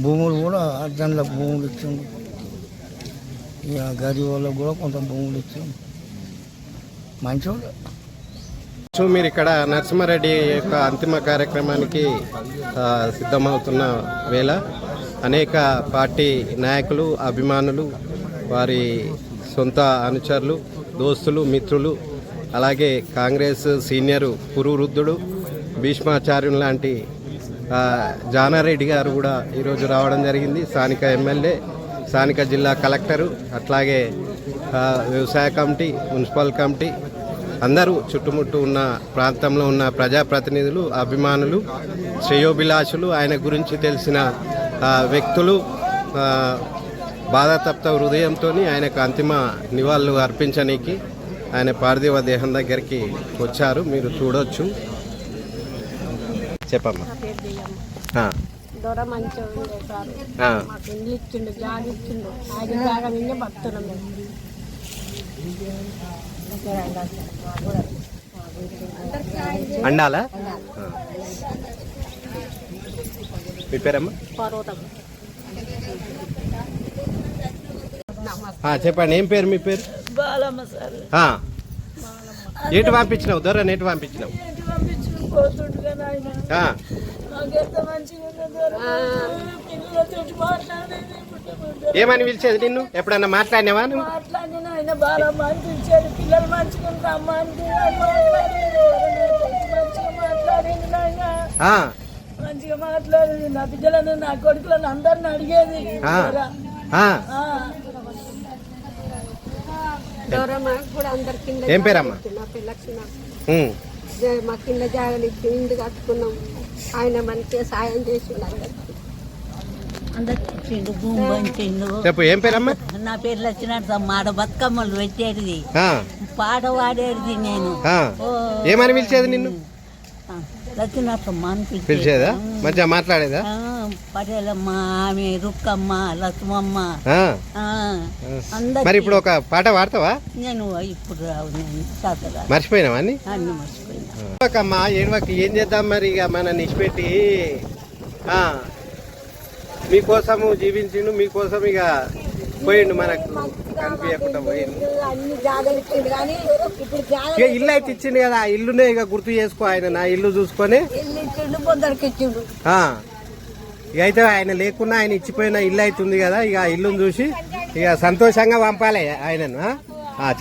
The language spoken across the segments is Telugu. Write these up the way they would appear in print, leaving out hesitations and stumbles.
భూములు కూడా అర్జెంట్లకు భూములు ఇచ్చిండు. ఇక గరీబ్ వాళ్ళకు కూడా కొంత భూములు ఇచ్చిండు. మంచోళ్ళు. సో మీరు ఇక్కడ నరసింహారెడ్డి యొక్క అంతిమ కార్యక్రమానికి సిద్ధమవుతున్న వేళ అనేక పార్టీ నాయకులు, అభిమానులు, వారి సొంత అనుచరులు, దోస్తులు, మిత్రులు, అలాగే కాంగ్రెస్ సీనియరు పురువృద్ధుడు భీష్మాచార్యులు లాంటి జానారెడ్డి గారు కూడా ఈరోజు రావడం జరిగింది. స్థానిక ఎమ్మెల్యే, స్థానిక జిల్లా కలెక్టరు, అట్లాగే వ్యవసాయ కమిటీ, మున్సిపల్ కమిటీ, అందరూ చుట్టుముట్టు ఉన్న ప్రాంతంలో ఉన్న ప్రజాప్రతినిధులు, అభిమానులు, శ్రేయోభిలాషులు, ఆయన గురించి తెలిసిన వ్యక్తులు బాధాతప్త హృదయంతో ఆయనకు అంతిమ నివాళులు అర్పించడానికి ఆయన పార్థివ దేహం దగ్గరికి వచ్చారు. మీరు చూడొచ్చు. చెప్పమ్మా. దొర మంచిగా సార్, మాకు ఇల్లు ఇచ్చిండు, జాగ ఇచ్చిండు. ఆయన జాగ నిన్నే బతున్నాం మేము. అండాలా? మీ పేరమ్మా? చెప్పండి, ఏం పేరు మీ పేరు? బాలమ్మ సార్. ఎటు పంపించినావు? దొర ఎటు పంపించినావు? ఏమని పిలిచేది నిన్ను? ఎప్పుడన్నా మాట్లాడినావా నువ్వు? పిల్లలు మంచిగా మంచిగా మాట్లాడేది. నా బిడ్డలను, నా కొడుకులను అందరిని అడిగేది. ఏం పేరమ్మా? మా కింద జాగాలు ఇచ్చి ఇంటి కట్టుకున్నాం. ఆయన మంచిగా సాయం చేస్తున్నారు. చెప్పు, ఏం పేరమ్మా? నా పేరు లచ్చినట్టు మాడ బతుకమ్మలు పెట్టేది, పాట పాడేది. నేను ఏమని పిలిచేది నిన్ను? లచ్చినట్టమ్మ అని పిలిచేదా? మంచిగా మాట్లాడేదా? పటేలమ్మ, ఆమె రుక్కమ్మ, లక్ష్మమ్మ. మరి ఇప్పుడు ఒక పాట పాడతావా? నేను ఇప్పుడు మర్చిపోయినావా? అన్ని మర్చిపోయినా. ఏడువకి ఏం చేద్దాం మరి? ఇక మన నిష్పెట్టి మీకోసము జీవించిండు, మీకోసం ఇక పోయిండు, మనకు కనిపించకుండా పోయిండు. ఇక ఇల్లు అయితే ఇచ్చిండు కదా, ఆ ఇల్లునే ఇక గుర్తు చేసుకో. ఆయన నా ఇల్లు చూసుకొని ఇక అయితే ఆయన లేకున్నా ఆయన ఇచ్చిపోయిన ఇల్లు అవుతుంది కదా, ఇక ఆ ఇల్లుని చూసి ఇక సంతోషంగా పంపాలి ఆయనను.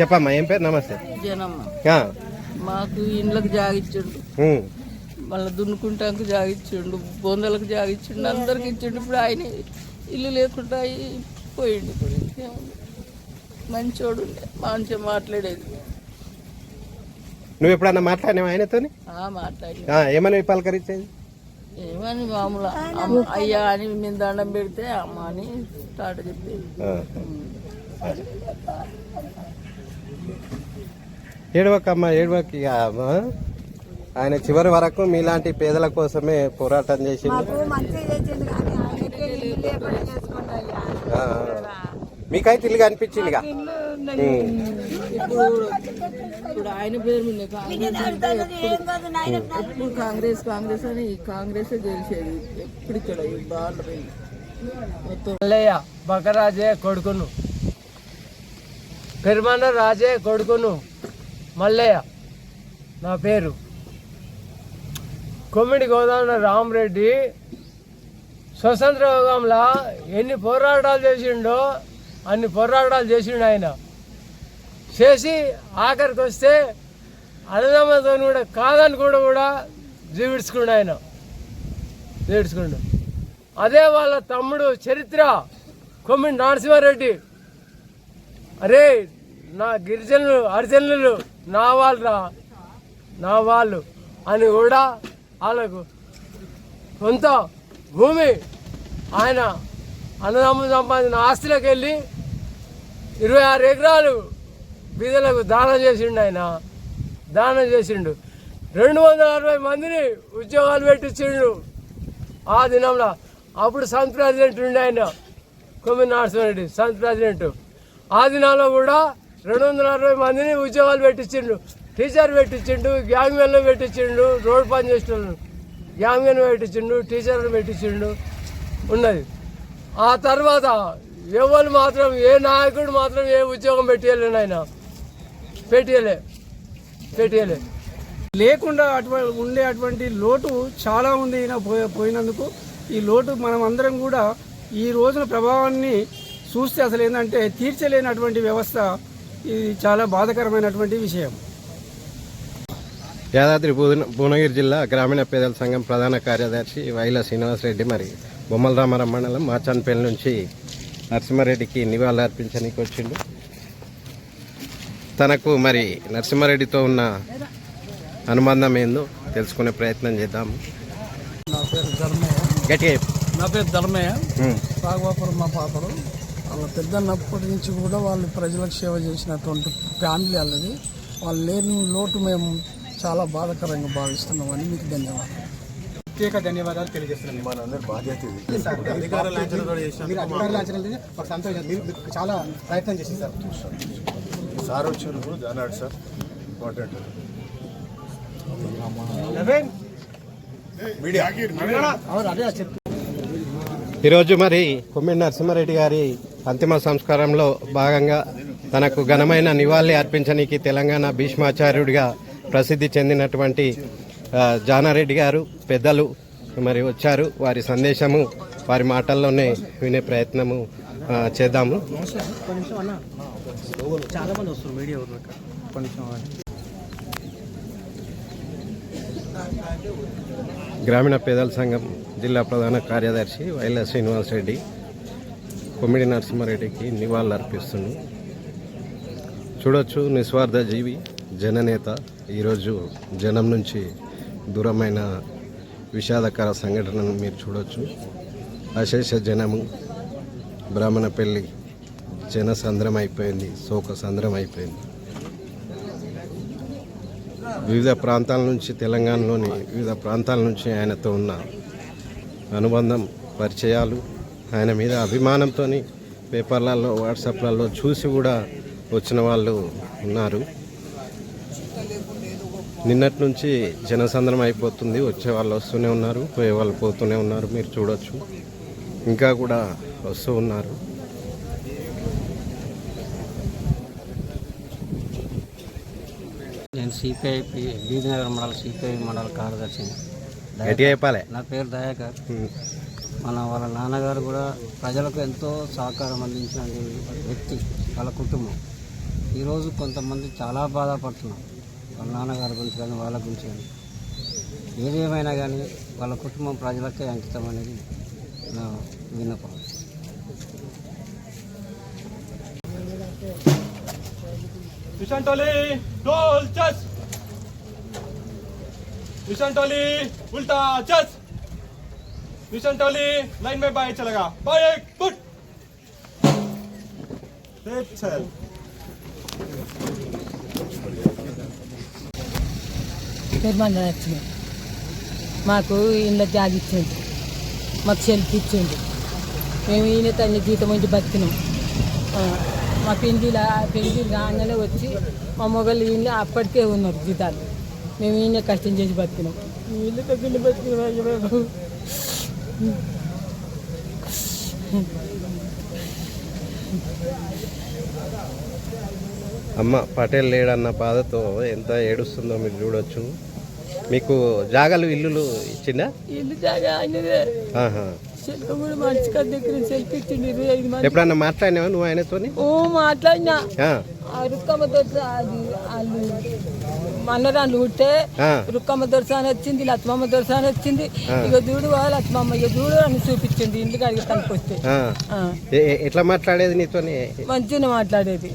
చెప్పమ్మా, ఏం పేరు? నమస్తే. మాకు ఇండ్లకు జాగిచ్చిండు, మళ్ళీ దున్నుకుంటానికి జాగిచ్చిండు, బొందలకు జాగిచ్చిండు, అందరికి ఇచ్చిండు. ఇప్పుడు ఆయన ఇల్లు లేకుండా పోయిండు. మంచోడు, మంచిగా మాట్లాడేది. నువ్వు ఎప్పుడన్నా మాట్లాడినావు ఆయనతో? మాట్లాడి. ఏమని పలకరించేది? ఏమని మామూలు అయ్యా అని మేము దండం పెడితే అమ్మ అని స్టార్ట్ చెప్పేది. ఏడవకమ్మా, ఏడవకి. ఆయన చివరి వరకు మీలాంటి పేదల కోసమే పోరాటం చేసిండు. మీకైతే ఇల్లు కనిపించిందిగా. ఇప్పుడు ఆయన పేరు మీద ఎప్పుడు కాంగ్రెస్ కాంగ్రెస్ అని కాంగ్రెస్ గెలిచేది. ఎప్పుడు ఇక్కడ మల్లయ్య బకరాజే కొడుకును, పెరుమన్న రాజే కొడుకును మల్లయ్య నా పేరు. కొమ్మిడి గోదావరి రామరెడ్డి స్వతంత్ర యుగంలో ఎన్ని పోరాటాలు చేసిండో అన్ని పోరాటాలు చేసిండు. ఆయన చేసి ఆఖరికి వస్తే అన్నదమ్మతో కూడా కాదని కూడా జీవిడ్చుకుండు. ఆయన జీవిడ్చుకుండు. అదే వాళ్ళ తమ్ముడు చరిత్ర కొమ్మిడి నరసింహారెడ్డి, అరే నా గిరిజనులు హరిజనులు నా వాళ్ళరా, నా వాళ్ళు అని కూడా వాళ్ళకు కొంత భూమి ఆయన అన్నదమ్ములు సంపాదించిన ఆస్తిలోకి వెళ్ళి 26 ఎకరాలు బీదలకు దానం చేసిండు. ఆయన దానం చేసిండు. 260 మందిని ఉద్యోగాలు పెట్టించిండు ఆ దినంలో. అప్పుడు సంత్ ప్రెసిడెంట్ ఉండే ఆయన కొమ్మిడి నరసింహారెడ్డి, సంత్ ప్రెసిడెంట్. ఆ దినాల్లో కూడా 260 మందిని ఉద్యోగాలు పెట్టించిండు. టీచర్ పెట్టించిండు, గ్యాంగ్ మెన్లు పెట్టించిండు, రోడ్ పని చేసిన గ్యాంగ్ మెన్ పెట్టించిండు, టీచర్లు పెట్టించిండు, ఉన్నది. ఆ తర్వాత ఎవరు మాత్రం ఏ నాయకుడు మాత్రం ఏ ఉద్యోగం పెట్టేయలేను ఆయన పెట్టేయలే. లేకుండా ఉండే అటువంటి లోటు చాలా ఉంది. ఈయన పోయినందుకు ఈ లోటు మనం అందరం కూడా ఈ రోజున ప్రభావాన్ని చూస్తే అసలు ఏంటంటే తీర్చలేనటువంటి వ్యవస్థ. ఇది చాలా బాధాకరమైనటువంటి విషయం. యాదాద్రి భువనగిరి జిల్లా గ్రామీణ పేదల సంఘం ప్రధాన కార్యదర్శి వైల శ్రీనివాసరెడ్డి మరి బొమ్మల రామారం మండలం మాచాన్పల్లి నుంచి నరసింహారెడ్డికి నివాళులు అర్పించడానికి వచ్చిండు. తనకు మరి నరసింహారెడ్డితో ఉన్న అనుబంధం ఏందో తెలుసుకునే ప్రయత్నం చేద్దాము. నా పేరు ధర్మయ్య. రాఘవాపురం మా పాపడు. వాళ్ళ పెద్దన్నప్పటి నుంచి కూడా వాళ్ళు ప్రజలకు సేవ చేసినటువంటి ఫ్యామిలీ వాళ్ళది. వాళ్ళు లేని లోటు మేము చాలా బాధాకరంగా భావిస్తున్నామని మీకు ధన్యవాదాలు. ప్రత్యేక ధన్యవాదాలు తెలియజేస్తున్నాను. మనందరి బాధ్యత ఇది. చాలా ప్రయత్నం చేసింది సార్ వచ్చారు కూడా జానాడు సార్ ఇంపార్టెంట్. ఈరోజు మరి కొమ్మిడి నరసింహారెడ్డి గారి అంతిమ సంస్కారంలో భాగంగా తనకు ఘనమైన నివాళి అర్పించడానికి తెలంగాణ భీష్మాచార్యుడిగా ప్రసిద్ధి చెందినటువంటి జానారెడ్డి గారు పెద్దలు మరి వచ్చారు. వారి సందేశము వారి మాటల్లోనే వినే ప్రయత్నము చేద్దాము. గ్రామీణ పేదల సంఘం జిల్లా ప్రధాన కార్యదర్శి వైల శ్రీనివాసరెడ్డి కొమ్మిడి నరసింహారెడ్డికి నివాళులు అర్పిస్తున్నాడు. చూడొచ్చు, నిస్వార్థ జీవి, జననేత. ఈరోజు జనం నుంచి దూరమైన విషాదకర సంఘటనను మీరు చూడొచ్చు. అశేష జనము బ్రాహ్మణపల్లి జనసంద్రం అయిపోయింది, శోక సంద్రం అయిపోయింది. వివిధ ప్రాంతాల నుంచి, తెలంగాణలోని వివిధ ప్రాంతాల నుంచి ఆయనతో ఉన్న అనుబంధం, పరిచయాలు, ఆయన మీద అభిమానంతో పేపర్లలో, వాట్సాప్లలో చూసి కూడా వచ్చిన వాళ్ళు ఉన్నారు. నిన్నటి నుంచి జనసంద్రం అయిపోతుంది. వచ్చే వాళ్ళు వస్తూనే ఉన్నారు, పోయే వాళ్ళు పోతూనే ఉన్నారు. మీరు చూడొచ్చు, ఇంకా కూడా వస్తూ ఉన్నారు. నేను సిపిఐ బీబీనగర్ మండల సిపిఐ మండల కార్యదర్శిని. నా పేరు దయాకర్. వాళ్ళ నాన్నగారు కూడా ప్రజలకు ఎంతో సహకారం అందించిన వ్యక్తి, వాళ్ళ కుటుంబం. ఈరోజు కొంతమంది చాలా బాధపడుతున్నారు వాళ్ళ నాన్నగారి గురించి కానీ వాళ్ళ గురించి కానీ. ఏదేమైనా కానీ వాళ్ళ కుటుంబం ప్రజలకే అంకితం అనేది నా విన్నపం. मिशन टोली डोल चस, मिशन टोली उल्टा चस, मिशन टोली लाइन में बाएं चलेगा, बाएं गुड चल. మాకు ఇళ్ళ జాగి ఇచ్చింది, మాకు సెల్ఫ్ ఇచ్చింది. మేము ఈయన తన జీతం నుంచి బతికినాం. మా పెంజీలు రాగానే వచ్చి మా మొగలు వీళ్ళు అప్పటికే ఉన్నారు జీతాలు. మేము ఈయన కష్టం చేసి బతికినాం. వీళ్ళు తగ్గింది బతికినాం. అమ్మ పటేల్ లేడన్న బాధతో ఎంత ఏడుస్తుందో మీరు చూడొచ్చు. మీకు జాగాలు, ఇల్లులు ఇచ్చిందా? ఇల్లు జాగా ఆయనదే. సెల్ఫ్ కూడా మంచి దగ్గర సెల్ఫ్ ఇచ్చింది. 25 మంది. ఎప్పుడన్నా మాట్లాడినావా నువ్వు ఆయనతో? మాట్లాడినా. రుక్కమ్మ దొరస అది వాళ్ళు మన్నరాళ్ళు ఉంటే రుక్కమ్మ దొరస అని వచ్చింది, లక్ష్మమ్మ దొరస అని వచ్చింది. ఇక చూడు లక్ష్మమ్మ, ఇక చూడు అని చూపించింది ఇంటికి అడిగి కనుకొస్తే. ఎట్లా మాట్లాడేది నీతో? మంచిగా మాట్లాడేది.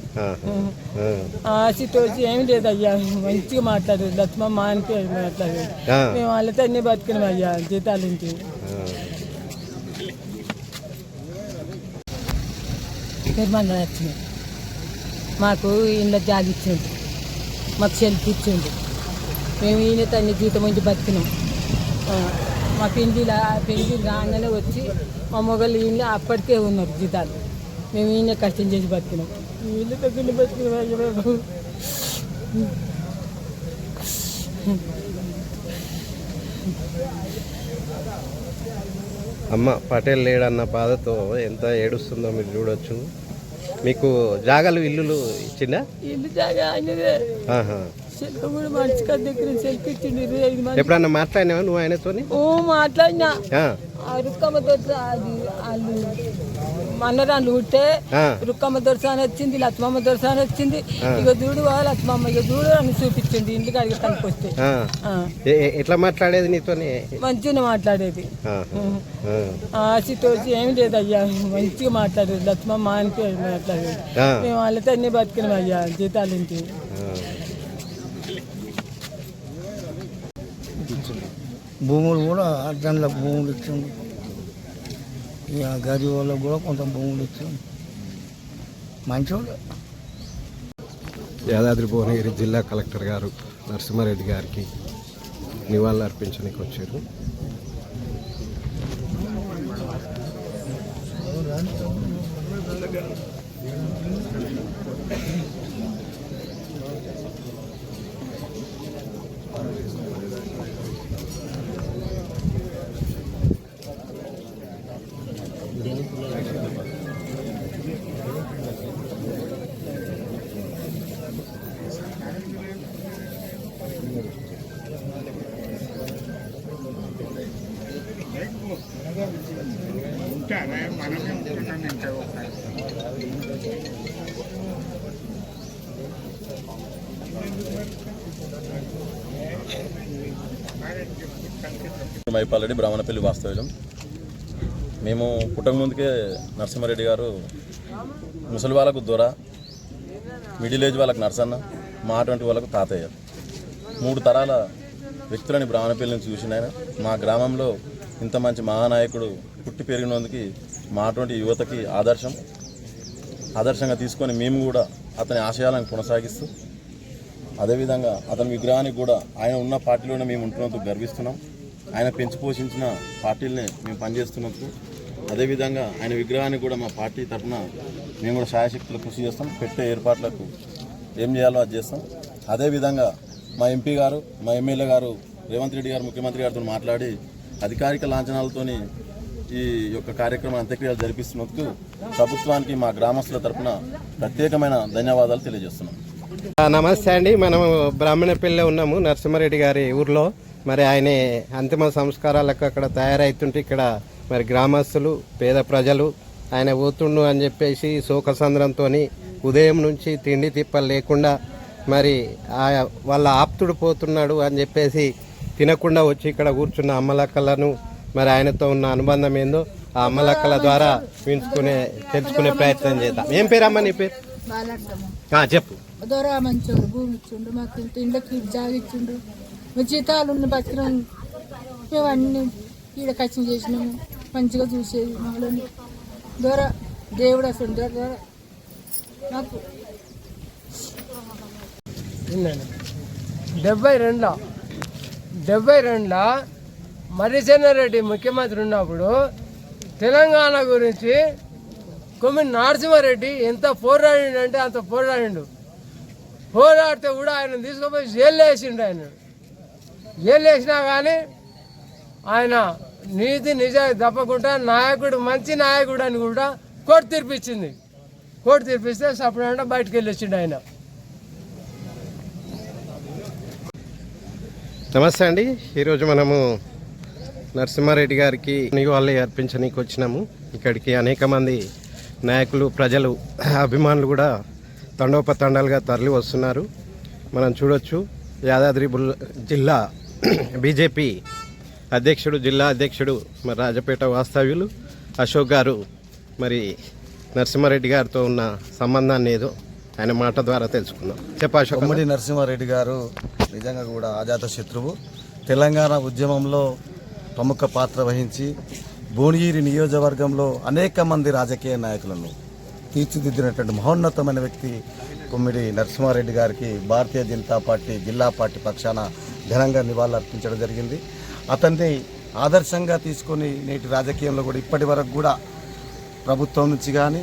ఆశతోసి ఏమి లేదు అయ్యా, మంచిగా మాట్లాడేది. లక్ష్మమ్మ అంటే మాట్లాడేది. మేము వాళ్ళతో అన్నీ బతికినాం అయ్యా జీతాల నుంచి. నిర్మాణం వచ్చింది. మాకు ఇళ్ళ జాగి ఇచ్చింది, మాకు సెల్ఫ్ ఇచ్చింది. మేము ఈయన తన జీతం నుంచి బతికినాం. మా పెంజీలు రాగానే వచ్చి మా మొగలు వీళ్ళు అప్పటికే ఉన్నారు జీతాలు. మేము ఈయన కష్టం చేసి బతికినాం. వీళ్ళు తగ్గింది బతికినాం. అమ్మ పటేల్ లేడన్న బాధతో ఎంత ఏడుస్తుందో మీరు చూడొచ్చు. మీకు జాగాలు ఇల్లులు ఇచ్చిందా? ఇల్లు జాగా ఆయనదే. ఆహా. సెల్ఫ్ కూడా మంచి దగ్గర సెల్ఫ్ ఇచ్చిండు 25 మంది. ఎప్పుడన్నా మాట్లాడినావా నువ్వు ఆయనతోని? మాట్లాడినా. రుక్కమ్మ దొరస అది వాళ్ళు మన్నరాళ్ళు ఉంటే రుక్కమ్మ దొరస అని వచ్చింది, లక్ష్మమ్మ దొరస అని వచ్చింది. ఇక చూడు లక్ష్మమ్మ ఇక చూడు అని చూపించింది ఇంటికి అడిగి కనుకొస్తే. ఎట్లా మాట్లాడేది నీతోని? మంచిగా మాట్లాడేది. ఆశతోసి ఏమి లేదు అయ్యా, మంచిగా మాట్లాడేది. లక్ష్మమ్మ అని పేరు మాట్లాడేది. మేము వాళ్ళతో అన్ని బతికినాం అయ్యా జీతాలు ఇంటి. భూములు కూడా అర్జన్ల భూములు ఇచ్చిండు. ఇక గరీబ్ వాళ్ళకు కూడా కొంత భూములు ఇచ్చిండు. మంచోళ్ళు. యాదాద్రి భువనగిరి జిల్లా కలెక్టర్ గారు నరసింహారెడ్డి గారికి నివాళులు అర్పించడానికి వచ్చారు. మైపాలరెడ్డి బ్రాహ్మణపల్లి వాస్తవ్యం. మేము పుట్టక ముందుకే నరసింహారెడ్డి గారు ముసలి వాళ్ళకు దొర, మిడిల్ ఏజ్ వాళ్ళకు నరసన్న, మా అటువంటి వాళ్ళకు తాతయ్య, 3 తరాల వ్యక్తులని బ్రాహ్మణపల్లి నుంచి చూసిన ఆయన. మా గ్రామంలో ఇంత మంచి మహానాయకుడు పుట్టి పెరిగినందుకు మా అటువంటి యువతకి ఆదర్శంగా తీసుకొని మేము కూడా అతని ఆశయాలను కొనసాగిస్తూ, అదేవిధంగా అతని విగ్రహానికి కూడా ఆయన ఉన్న పార్టీలోనే మేము ఉంటున్నందుకు గర్విస్తున్నాం. ఆయన పెంచి పోషించిన పార్టీలనే మేము పనిచేస్తున్నందుకు, అదేవిధంగా ఆయన విగ్రహానికి కూడా మా పార్టీ తరఫున మేము కూడా శాయశక్తులు కృషి చేస్తాం. పెట్టే ఏర్పాట్లకు ఏం చేయాలో అది చేస్తాం. అదేవిధంగా మా ఎంపీ గారు, మా ఎమ్మెల్యే గారు రేవంత్ రెడ్డి గారు ముఖ్యమంత్రి గారితో మాట్లాడి అధికారిక లాంఛనాలతోని ఈ యొక్క కార్యక్రమం అంత్యక్రియలు జరిపిస్తున్నందుకు ప్రభుత్వానికి మా గ్రామస్తుల తరఫున ప్రత్యేకమైన ధన్యవాదాలు తెలియజేస్తున్నాం. నమస్తే అండి. మనము బ్రాహ్మణపల్లిలో ఉన్నాము, నరసింహారెడ్డి గారి ఊర్లో. మరి ఆయన అంతిమ సంస్కారాలకు అక్కడ తయారవుతుంటే ఇక్కడ మరి గ్రామస్తులు, పేద ప్రజలు ఆయన పోతుండు అని చెప్పేసి శోకసంద్రంతో ఉదయం నుంచి తిండి తిప్పలు లేకుండా మరి వాళ్ళ ఆప్తుడు పోతున్నాడు అని చెప్పేసి తినకుండా వచ్చి ఇక్కడ కూర్చున్న అమ్మలక్కలను మరి ఆయనతో ఉన్న అనుబంధం ఏందో ఆ అమ్మలక్కల ద్వారా తెలుసుకునే ప్రయత్నం చేద్దాం. ఏం పేరమ్మా నీ పేరు? చెప్పు. దొరా మంచోడు, భూమి ఇచ్చిండు, మాకు ఇంత ఇండ్లకి జాగిచ్చిండు, జీతాలు ఉన్న బతికినాం. మేము అన్ని ఈడ కష్టం చేసినాము, మంచిగా చూసేది మమ్మల్ని. దొర దేవుడు అసలు దొర నాకు 72లో మర్రిచెన్నారెడ్డి ముఖ్యమంత్రి ఉన్నప్పుడు తెలంగాణ గురించి కొమ్మిడి నరసింహారెడ్డి ఎంత పోరాడిండంటే అంత పోరాడిండు. పోరాడితే కూడా ఆయన తీసుకుపోయి జైలు వేసిండు. ఆయన జైలు వేసినా కానీ ఆయన నీతి నిజాయితీ తప్పకుండా నాయకుడు, మంచి నాయకుడు అని కూడా కోర్టు తీర్పిచ్చింది. కోర్టు తీర్పిస్తే సపరేట్ బయటకు వెళ్ళొచ్చిండు ఆయన. నమస్తే అండి. ఈరోజు మనము నరసింహారెడ్డి గారికి నివాళులు అర్పించడానికి వచ్చినాము. ఇక్కడికి అనేక మంది నాయకులు, ప్రజలు, అభిమానులు కూడా తండోపతండాలుగా తరలి వస్తున్నారు. మనం చూడొచ్చు యాదాద్రి జిల్లా బీజేపీ అధ్యక్షుడు, జిల్లా అధ్యక్షుడు మరి రాజపేట వాస్తవ్యులు అశోక్ గారు మరి నరసింహారెడ్డి గారితో ఉన్న సంబంధాన్ని ఏదో ఆయన మాట ద్వారా తెలుసుకుందాం. అశోక్. కొమ్మిడి నరసింహారెడ్డి గారు నిజంగా కూడా అజాత శత్రువు. తెలంగాణ ఉద్యమంలో ప్రముఖ పాత్ర వహించి భువనగిరి నియోజకవర్గంలో అనేక మంది రాజకీయ నాయకులను తీర్చిదిద్దినటువంటి మహోన్నతమైన వ్యక్తి కొమ్మిడి నరసింహారెడ్డి గారికి భారతీయ జనతా పార్టీ జిల్లా పార్టీ పక్షాన ఘనంగా నివాళులు అర్పించడం జరిగింది. అతన్ని ఆదర్శంగా తీసుకొని నేటి రాజకీయంలో కూడా ఇప్పటి వరకు కూడా ప్రభుత్వం నుంచి కానీ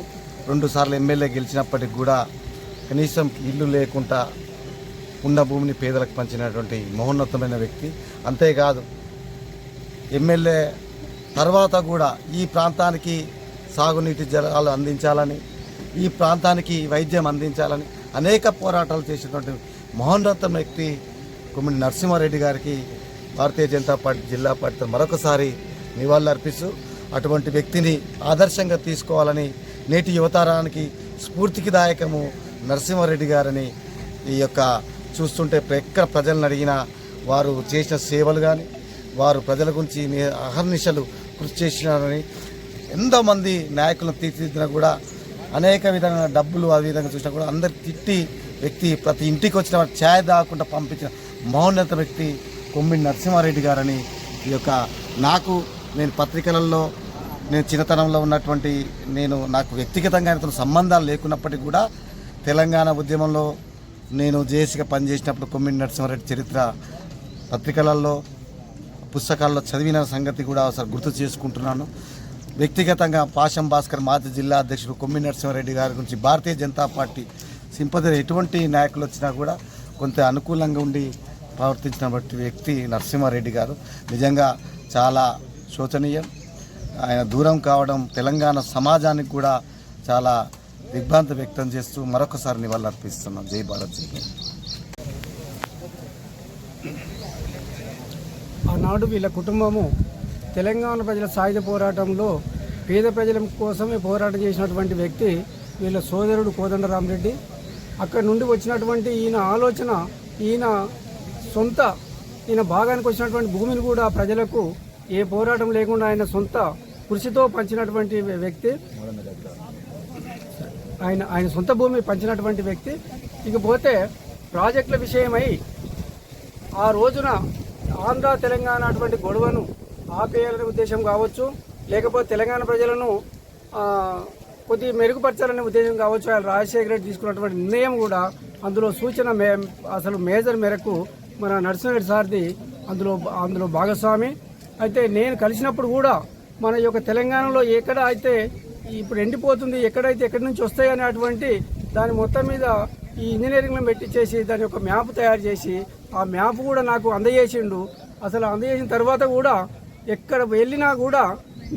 2 సార్లు ఎమ్మెల్యే గెలిచినప్పటికి కూడా కనీసం ఇల్లు లేకుండా ఉన్న భూమిని పేదలకు పంచినటువంటి మహోన్నతమైన వ్యక్తి. అంతేకాదు ఎమ్మెల్యే తర్వాత కూడా ఈ ప్రాంతానికి సాగునీటి జలాలు అందించాలని, ఈ ప్రాంతానికి వైద్యం అందించాలని అనేక పోరాటాలు చేసినటువంటి మహోన్నత వ్యక్తి కొమ్మిడి నరసింహారెడ్డి గారికి భారతీయ జనతా పార్టీ జిల్లా పార్టీ మరొకసారి నివాళులర్పిస్తూ అటువంటి వ్యక్తిని ఆదర్శంగా తీసుకోవాలని, నేటి యువతరానికి స్ఫూర్తిదాయకము నరసింహారెడ్డి గారని ఈ యొక్క చూస్తుంటే ఎక్కడ ప్రజలను అడిగినా వారు చేసిన సేవలు కానీ, వారు ప్రజల గురించి అహర్నిశలు కృషి చేసినారని, ఎంతోమంది నాయకులను తీర్చిదిద్దినా కూడా అనేక విధంగా డబ్బులు ఆ విధంగా చూసినా కూడా అందరు తిట్టి వ్యక్తి, ప్రతి ఇంటికి వచ్చిన ఛాయ్ దాకుండా పంపించిన మహోన్నత వ్యక్తి కొమ్మిడి నరసింహారెడ్డి గారని ఈ యొక్క నేను పత్రికలలో నేను చిన్నతనంలో ఉన్నటువంటి నాకు వ్యక్తిగతంగా ఆయనతో సంబంధాలు లేకున్నప్పటికీ కూడా తెలంగాణ ఉద్యమంలో నేను జేఏసీగా పనిచేసినప్పుడు కొమ్మిడి నరసింహారెడ్డి చరిత్ర పత్రికలలో పుస్తకాల్లో చదివిన సంగతి కూడా ఒకసారి గుర్తు చేసుకుంటున్నాను. వ్యక్తిగతంగా పాషం భాస్కర్ మాజీ జిల్లా అధ్యక్షుడు కొమ్మిడి నరసింహారెడ్డి గారి గురించి భారతీయ జనతా పార్టీ సింపతి ఎటువంటి నాయకులు వచ్చినా కూడా కొంత అనుకూలంగా ఉండి ప్రవర్తించినటువంటి వ్యక్తి నరసింహారెడ్డి గారు. నిజంగా చాలా శోచనీయం. ఆయన దూరం కావడం తెలంగాణ సమాజానికి కూడా చాలా దిగ్భ్రాంతి వ్యక్తం చేస్తూ మరొకసారి నివాళులర్పిస్తున్నాం. జై భారత్ జై హింద్. ఆనాడు వీళ్ళ కుటుంబము తెలంగాణ ప్రజల సాయుధ పోరాటంలో పేద ప్రజల కోసమే పోరాటం చేసినటువంటి వ్యక్తి వీళ్ళ సోదరుడు కోదండరామరెడ్డి. అక్కడి నుండి వచ్చినటువంటి ఈయన ఆలోచన, ఈయన భాగానికి వచ్చినటువంటి భూమిని కూడా ప్రజలకు ఏ పోరాటం లేకుండా ఆయన సొంత కృషితో పంచినటువంటి వ్యక్తి. ఆయన సొంత భూమి పంచినటువంటి వ్యక్తి. ఇకపోతే ప్రాజెక్టుల విషయమై ఆ రోజున ఆంధ్ర తెలంగాణ అటువంటి గొడవను ఆపేయాలనే ఉద్దేశం కావచ్చు, లేకపోతే తెలంగాణ ప్రజలను కొద్దిగా మెరుగుపరచాలనే ఉద్దేశం కావచ్చు, ఆయన రాజశేఖర రెడ్డి తీసుకున్నటువంటి నిర్ణయం కూడా అందులో సూచన అసలు మేజర్ మేరకు మన నరసింహారెడ్డి సార్ది అందులో భాగస్వామి. అయితే నేను కలిసినప్పుడు కూడా మన యొక్క తెలంగాణలో ఎక్కడ అయితే ఇప్పుడు ఎండిపోతుంది, ఎక్కడి నుంచి వస్తాయి అనేటువంటి దాని మొత్తం మీద ఈ ఇంజనీరింగ్లో పెట్టించేసి దాని యొక్క మ్యాప్ తయారు చేసి ఆ మ్యాప్ కూడా నాకు అందజేసిండు. అసలు అందజేసిన తర్వాత కూడా ఎక్కడ వెళ్ళినా కూడా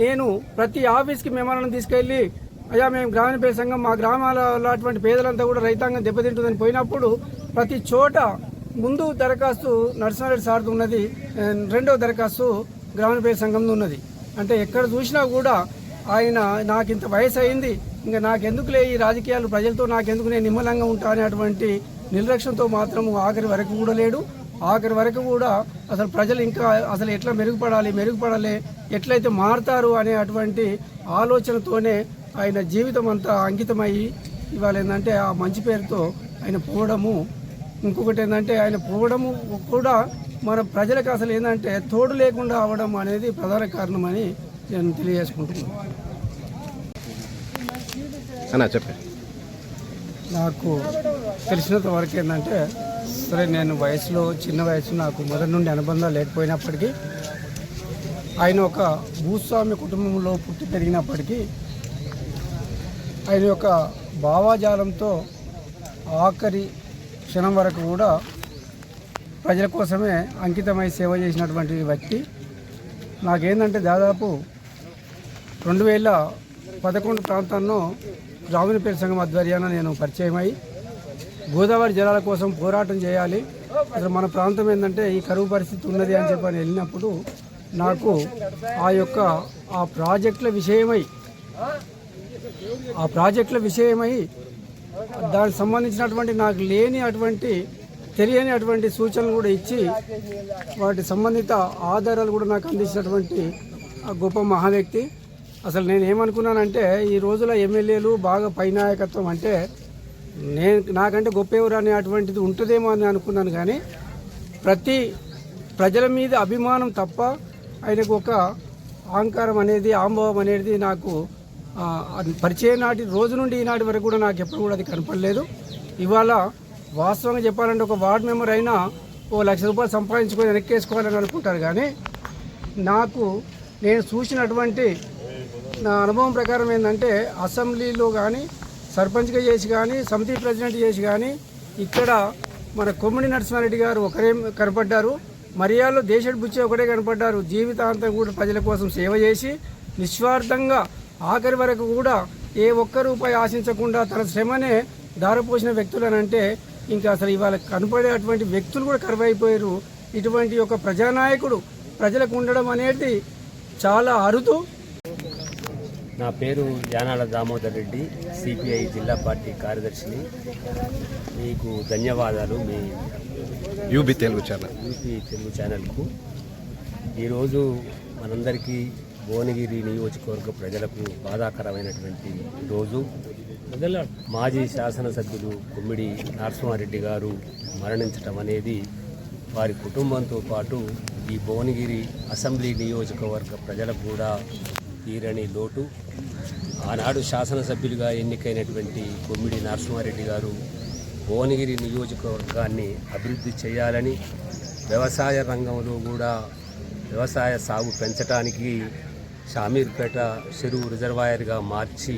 నేను ప్రతి ఆఫీస్కి మెమోరాండం తీసుకెళ్ళి, అయ్యా మేము గ్రామీణ పేద సంఘం, మా గ్రామాలలో అటువంటి పేదలంతా కూడా రైతాంగం దెబ్బతింటుందని పోయినప్పుడు ప్రతి చోట ముందు దరఖాస్తు నరసింహారెడ్డి సార్ది ఉన్నది, రెండవ దరఖాస్తు గ్రామీణ పేద సంఘంలో ఉన్నది. అంటే ఎక్కడ చూసినా కూడా ఆయన నాకు ఇంత వయసు అయింది, ఇంకా నాకెందుకులే ఈ రాజకీయాలు, ప్రజలతో నాకెందుకు, నేను నిమ్మలంగా ఉంటా అనేటువంటి నిర్లక్ష్యంతో మాత్రం ఆఖరి వరకు కూడా లేడు. ఆఖరి వరకు కూడా అసలు ప్రజలు ఇంకా అసలు ఎట్లా మెరుగుపడాలి, ఎట్లయితే మారుతారు అనే అటువంటి ఆలోచనతోనే ఆయన జీవితం అంతా అంకితమయ్యి ఇవాళ ఏంటంటే ఆ మంచి పేరుతో ఆయన పోవడము. ఇంకొకటి ఏంటంటే ఆయన పోవడము కూడా మన ప్రజలకు అసలు ఏంటంటే తోడు లేకుండా అవడం అనేది ప్రధాన కారణమని నేను తెలియజేసుకుంటున్నాను. నాకు తెలిసినంత వరకు ఏంటంటే, సరే నేను చిన్న వయసు నాకు మొదటి నుండి అనుబంధాలు లేకపోయినప్పటికీ, ఆయన ఒక భూస్వామ్య కుటుంబంలో పుట్టి పెరిగినప్పటికీ ఆయన యొక్క భావాజాలంతో ఆఖరి క్షణం వరకు కూడా ప్రజల కోసమే అంకితమై సేవ చేసినటువంటి వ్యక్తి. నాకేంటంటే దాదాపు 2011 ప్రాంతంలో గ్రామీణ పేద సంఘం ఆధ్వర్యాన నేను పరిచయమై గోదావరి జలాల కోసం పోరాటం చేయాలి, అసలు మన ప్రాంతం ఏంటంటే ఈ కరువు పరిస్థితి ఉన్నది అని చెప్పని వెళ్ళినప్పుడు నాకు ఆ ప్రాజెక్టుల విషయమై దానికి సంబంధించినటువంటి నాకు తెలియని అటువంటి సూచనలు కూడా ఇచ్చి వాటి సంబంధిత ఆధారాలు కూడా నాకు అందించినటువంటి గొప్ప మహావ్యక్తి. అసలు నేను ఏమనుకున్నానంటే, ఈ రోజుల ఎమ్మెల్యేలు బాగా పైనాయకత్వం అంటే నాకంటే గొప్ప ఎవరు అనే అటువంటిది ఉంటుందేమో అని అనుకున్నాను. కానీ ప్రజల మీద అభిమానం తప్ప ఆయనకు ఒక అహంకారం అనేది, ఆంభవం అనేది నాకు పరిచయం నాటి రోజు నుండి ఈనాటి వరకు కూడా నాకు ఎప్పుడు కూడా అది కనపడలేదు. ఇవాళ వాస్తవంగా చెప్పాలంటే ఒక వార్డు మెంబర్ అయినా ₹1,00,000 సంపాదించుకొని వెనక్కేసుకోవాలని అనుకుంటారు. కానీ నేను చూసినటువంటి నా అనుభవం ప్రకారం ఏంటంటే, అసెంబ్లీలో కానీ సర్పంచ్గా చేసి కానీ సమితి ప్రెసిడెంట్ చేసి కానీ ఇక్కడ మన కొమ్మిడి నరసింహారెడ్డి గారు ఒకరే కనపడ్డారు. మరియాలో దేశడు బుచ్చి ఒకటే కనపడ్డారు. జీవితాంతం కూడా ప్రజల కోసం సేవ చేసి నిస్వార్థంగా ఆఖరి వరకు కూడా ఏ ఒక్క రూపాయి ఆశించకుండా తన శ్రమనే దారపోసిన వ్యక్తులు అని అంటే ఇంకా అసలు ఇవాళ కనపడేటువంటి వ్యక్తులు కూడా కరువైపోయారు. ఇటువంటి ఒక ప్రజానాయకుడు ప్రజలకు ఉండడం అనేది చాలా అరుదు. నా పేరు యానాల దామోదర్ రెడ్డి, సిపిఐ జిల్లా పార్టీ కార్యదర్శిని. మీకు ధన్యవాదాలు మీ యూపీ తెలుగు ఛానల్కు. ఈరోజు మనందరికీ భువనగిరి నియోజకవర్గ ప్రజలకు బాధాకరమైనటువంటి రోజు. మాజీ శాసనసభ్యులు కొమ్మిడి నరసింహారెడ్డి గారు మరణించటం అనేది వారి కుటుంబంతో పాటు ఈ భువనగిరి అసెంబ్లీ నియోజకవర్గ ప్రజలకు కూడా తీరని లోటు. ఆనాడు శాసనసభ్యులుగా ఎన్నికైనటువంటి కొమ్మిడి నరసింహారెడ్డి గారు భువనగిరి నియోజకవర్గాన్ని అభివృద్ధి చేయాలని, వ్యవసాయ రంగంలో కూడా వ్యవసాయ సాగు పెంచడానికి షామీర్పేట చెరువు రిజర్వాయర్గా మార్చి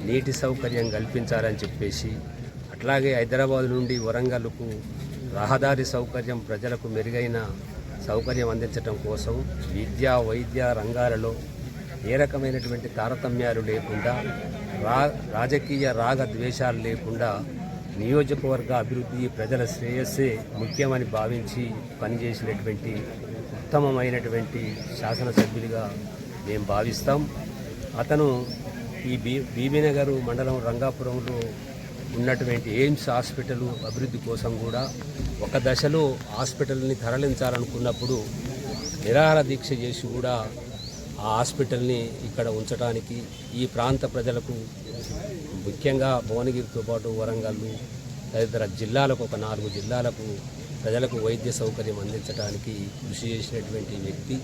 నీటి సౌకర్యం కల్పించాలని చెప్పేసి, అట్లాగే హైదరాబాద్ నుండి వరంగల్కు రహదారి సౌకర్యం, ప్రజలకు మెరుగైన సౌకర్యం అందించడం కోసం విద్యా వైద్య రంగాలలో ఏ రకమైనటువంటి తారతమ్యాలు లేకుండా, రాజకీయ రాగ ద్వేషాలు లేకుండా నియోజకవర్గ అభివృద్ధి, ప్రజల శ్రేయస్సే ముఖ్యమని భావించి పనిచేసినటువంటి ఉత్తమమైనటువంటి శాసనసభ్యులుగా మేము భావిస్తాం. అతను ఈ బీబీనగర్ మండలం రంగాపురంలో ఉన్నటువంటి ఎయిమ్స్ హాస్పిటల్ అభివృద్ధి కోసం కూడా ఒక దశలో హాస్పిటల్ని తరలించాలనుకున్నప్పుడు నిరాహార దీక్ష చేసి కూడా ఆ హాస్పిటల్ని ఇక్కడ ఉంచడానికి, ఈ ప్రాంత ప్రజలకు ముఖ్యంగా భువనగిరితో పాటు వరంగల్ తదితర జిల్లాలకు, ఒక 4 జిల్లాలకు ప్రజలకు వైద్య సౌకర్యం అందించడానికి కృషి చేసినటువంటి వ్యక్తి.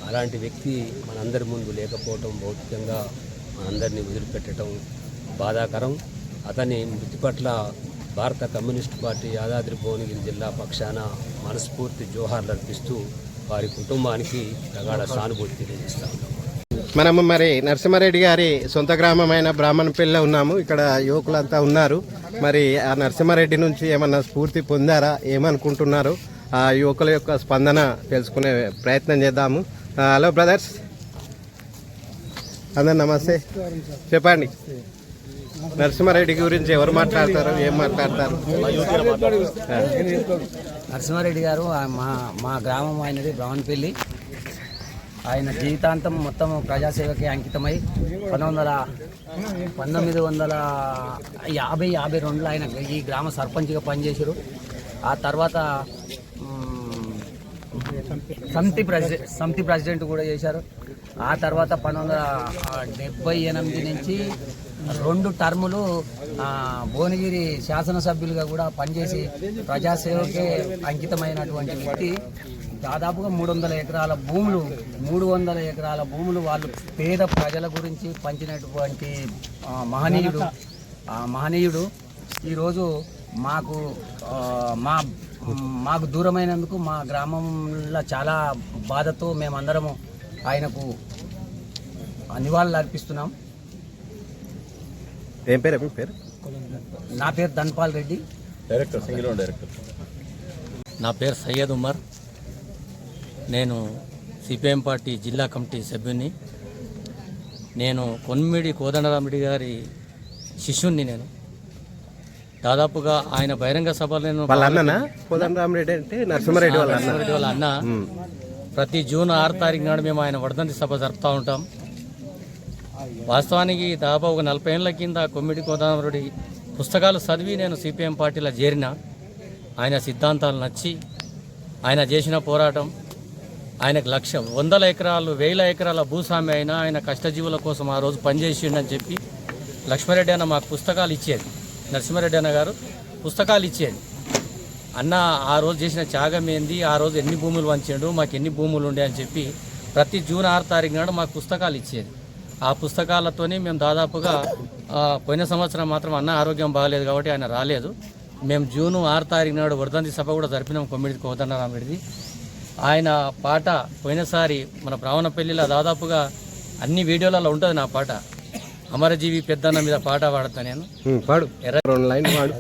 అలాంటి వ్యక్తి మనందరి ముందు లేకపోవటం, భౌతికంగా మనందరినీ వదిలిపెట్టడం బాధాకరం. అతని మృతి పట్ల భారత కమ్యూనిస్టు పార్టీ యాదాద్రి భువనగిరి జిల్లా పక్షాన మనస్ఫూర్తి జోహార్లు అర్పిస్తూ వారి కుటుంబానికి ప్రగాఢ సానుభూతి తెలియజేస్తాం. మనము మరి నరసింహారెడ్డి గారి సొంత గ్రామమైన బ్రాహ్మణపల్లిలో ఉన్నాము. ఇక్కడ యువకులంతా ఉన్నారు. మరి ఆ నరసింహారెడ్డి నుంచి ఏమన్నా స్ఫూర్తి పొందారా, ఏమనుకుంటున్నారు, ఆ యువకుల యొక్క స్పందన తెలుసుకునే ప్రయత్నం చేద్దాము. హలో బ్రదర్స్, అందరు నమస్తే. చెప్పండి, నరసింహారెడ్డి గురించి ఎవరు మాట్లాడతారు, ఏం మాట్లాడతారు? నరసింహారెడ్డి గారు మా గ్రామం ఆయనది బ్రాహ్మణపల్లి. ఆయన జీవితాంతం మొత్తం ప్రజాసేవకి అంకితమై 1952లో ఆయన ఈ గ్రామ సర్పంచ్గా పనిచేశారు. ఆ తర్వాత సమితి ప్రెసిడెంట్ కూడా చేశారు. ఆ తర్వాత 1978 నుంచి 2 టర్ములు భువనగిరి శాసనసభ్యులుగా కూడా పనిచేసి ప్రజాసేవకే అంకితమైనటువంటి వ్యక్తి. దాదాపుగా 300 ఎకరాల భూములు వాళ్ళు పేద ప్రజల గురించి పంచినటువంటి మహనీయుడు ఈరోజు మాకు దూరమైనందుకు మా గ్రామంలో చాలా బాధతో మేమందరము ఆయనకు నివాళులు అర్పిస్తున్నాం. ఏం పేరు మీ పేరు? నా పేరు ధన్పాల్ రెడ్డి. డైరెక్టర్. నా పేరు సయ్యద్ ఉమర్. నేను సిపిఎం పార్టీ జిల్లా కమిటీ సభ్యుని. నేను కొమ్మిడి కోదండరామిరెడ్డి గారి శిష్యుణ్ణి. నేను దాదాపుగా ఆయన బహిరంగ సభలను కోదండరామిరెడ్డి అంటే నరసింహారెడ్డి వాళ్ళ అన్న. ప్రతి జూన్ 6 తారీఖు నాడు మేము ఆయన వర్ధంతి సభ జరుపుతూ ఉంటాం. వాస్తవానికి దాదాపు ఒక 40 ఏళ్ల కింద కొమ్మిడి కోదండరామిరెడ్డి పుస్తకాలు చదివి నేను సిపిఎం పార్టీలో చేరిన. ఆయన సిద్ధాంతాలు నచ్చి, ఆయన చేసిన పోరాటం, ఆయనకు 100 ఎకరాలు 1000 ఎకరాల భూస్వామి అయినా ఆయన కష్టజీవుల కోసం ఆ రోజు పనిచేసిండని చెప్పి లక్ష్మారెడ్డి అన్న మాకు పుస్తకాలు ఇచ్చేది. నరసింహారెడ్డి అన్న గారు పుస్తకాలు ఇచ్చేది. అన్న ఆ రోజు చేసిన త్యాగం ఏంది, ఆ రోజు ఎన్ని భూములు వంచాడు, మాకు ఎన్ని భూములు ఉండే అని చెప్పి ప్రతి జూన్ 6 తారీఖు నాడు మాకు పుస్తకాలు ఇచ్చేది. ఆ పుస్తకాలతోనే మేము దాదాపుగా పోయిన సంవత్సరం మాత్రం అన్న ఆరోగ్యం బాగాలేదు కాబట్టి ఆయన రాలేదు. మేము జూన్ 6 తారీఖు నాడు వర్ధంతి సభ కూడా జరిపినాం కొమ్మిడి కోదండరామిరెడ్డి. ఆయన పాట పోయినసారి మన బ్రాహ్మణపల్లిలో దాదాపుగా అన్ని వీడియోలలో ఉంటుంది నా పాట. అమరజీవి పెద్దన్న మీద పాట పాడతా నేను. పాడు. 2 లైన్లు పాడు.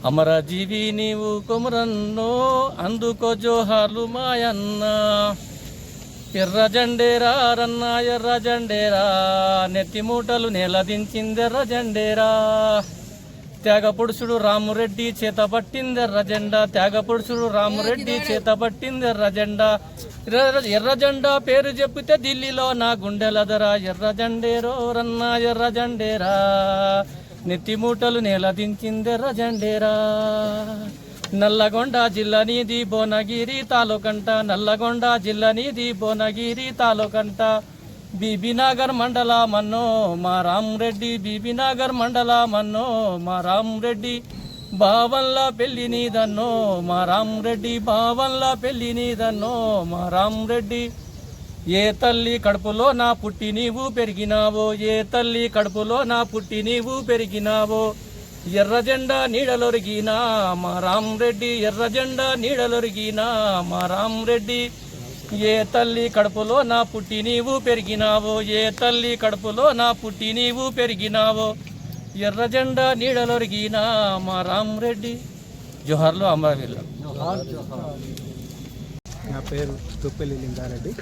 అమరజీవి నీవు కొమరన్నో అందుకో జోహార్లు మాయన్న. ఎర్ర జెండేరా రన్న ఎర్ర జెండేరా నెత్తి మూటలు నేలదించిందెర్ర జెండేరా. త్యాగ పురుషుడు రామురెడ్డి చేత పట్టిందెర్ర జెండా. త్యాగ పురుషుడు రామురెడ్డి చేత పట్టిందెర్ర జెండా. ఎర్ర జెండా పేరు చెప్తే ఢిల్లీలో నా గుండెలదరా. ఎర్ర జెండేరో రన్న ఎర్ర జెండేరా నెత్తి మూటలు నేలదించిందెర్ర జెండేరా. నల్లగొండ జిల్లా నీది భువనగిరి తాలూకంట. నల్లగొండ జిల్లా నీది భువనగిరి తాలూకంట. బీబీనగర్ మండల మన్నో మా రామరెడ్డి. బీబీనగర్ మండల మన్నో మా రామరెడ్డి. బావన్ల పెళ్లి నీదన్నో మా రామరెడ్డి. బావన్ల పెళ్లి నీదన్నో మా రామరెడ్డి. ఏ తల్లి కడుపులో నా పుట్టి నీవు పెరిగినావో. ఏ తల్లి కడుపులో నా పుట్టి నీవు పెరిగినావో. ఎర్ర జెండా నీడలొరిగినా మా రామరెడ్డి. ఎర్ర జెండా నీడలొరిగినా మా రామరెడ్డి. ఏ తల్లి కడుపులో నా పుట్టి నీవు పెరిగినావో. ఏ తల్లి కడుపులో నా పుట్టి నీవు పెరిగినావో. ఎర్ర జెండా నీడలొరిగినా మా రామరెడ్డి. జోహార్లు అమరవీరులు. నా పేరు తుప్పెల్లి లింగారెడ్డి.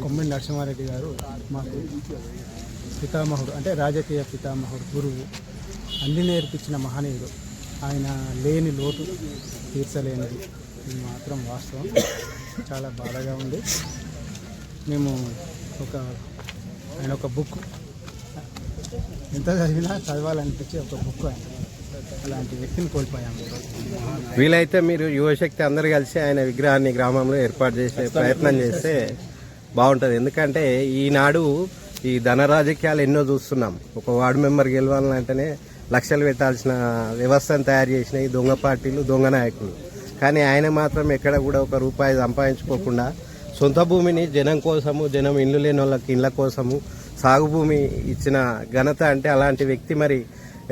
కొమ్మిడి నరసింహారెడ్డి గారు మాకు పితామహుడు, అంటే రాజకీయ పితామహుడు, గురువు, అన్ని నేర్పించిన మహనీయుడు. ఆయన లేని లోటు తీర్చలేనిది, ఇది మాత్రం వాస్తవం. చాలా బాధగా ఉంది. మేము ఆయన ఒక బుక్ ఎంత చదివినా చదవాలనిపించి ఒక బుక్ ఆయన, అలాంటి వ్యక్తిని కోల్పోయాము. వీలైతే మీరు యువశక్తి అందరు కలిసి ఆయన విగ్రహాన్ని గ్రామంలో ఏర్పాటు చేసే ప్రయత్నం చేస్తే బాగుంటుంది. ఎందుకంటే ఈనాడు ఈ ధన రాజకీయాలు ఎన్నో చూస్తున్నాం. ఒక వార్డు మెంబర్ గెలవాలంటేనే లక్షలు పెట్టాల్సిన వ్యవస్థను తయారు చేసిన ఈ దొంగ పార్టీలు, దొంగ నాయకులు. కానీ ఆయన మాత్రం ఎక్కడ కూడా ఒక రూపాయి సంపాదించుకోకుండా సొంత భూమిని జనం కోసము, జనం ఇల్లు లేని వాళ్ళకి ఇళ్ళ కోసము సాగు భూమి ఇచ్చిన ఘనత. అంటే అలాంటి వ్యక్తి మరి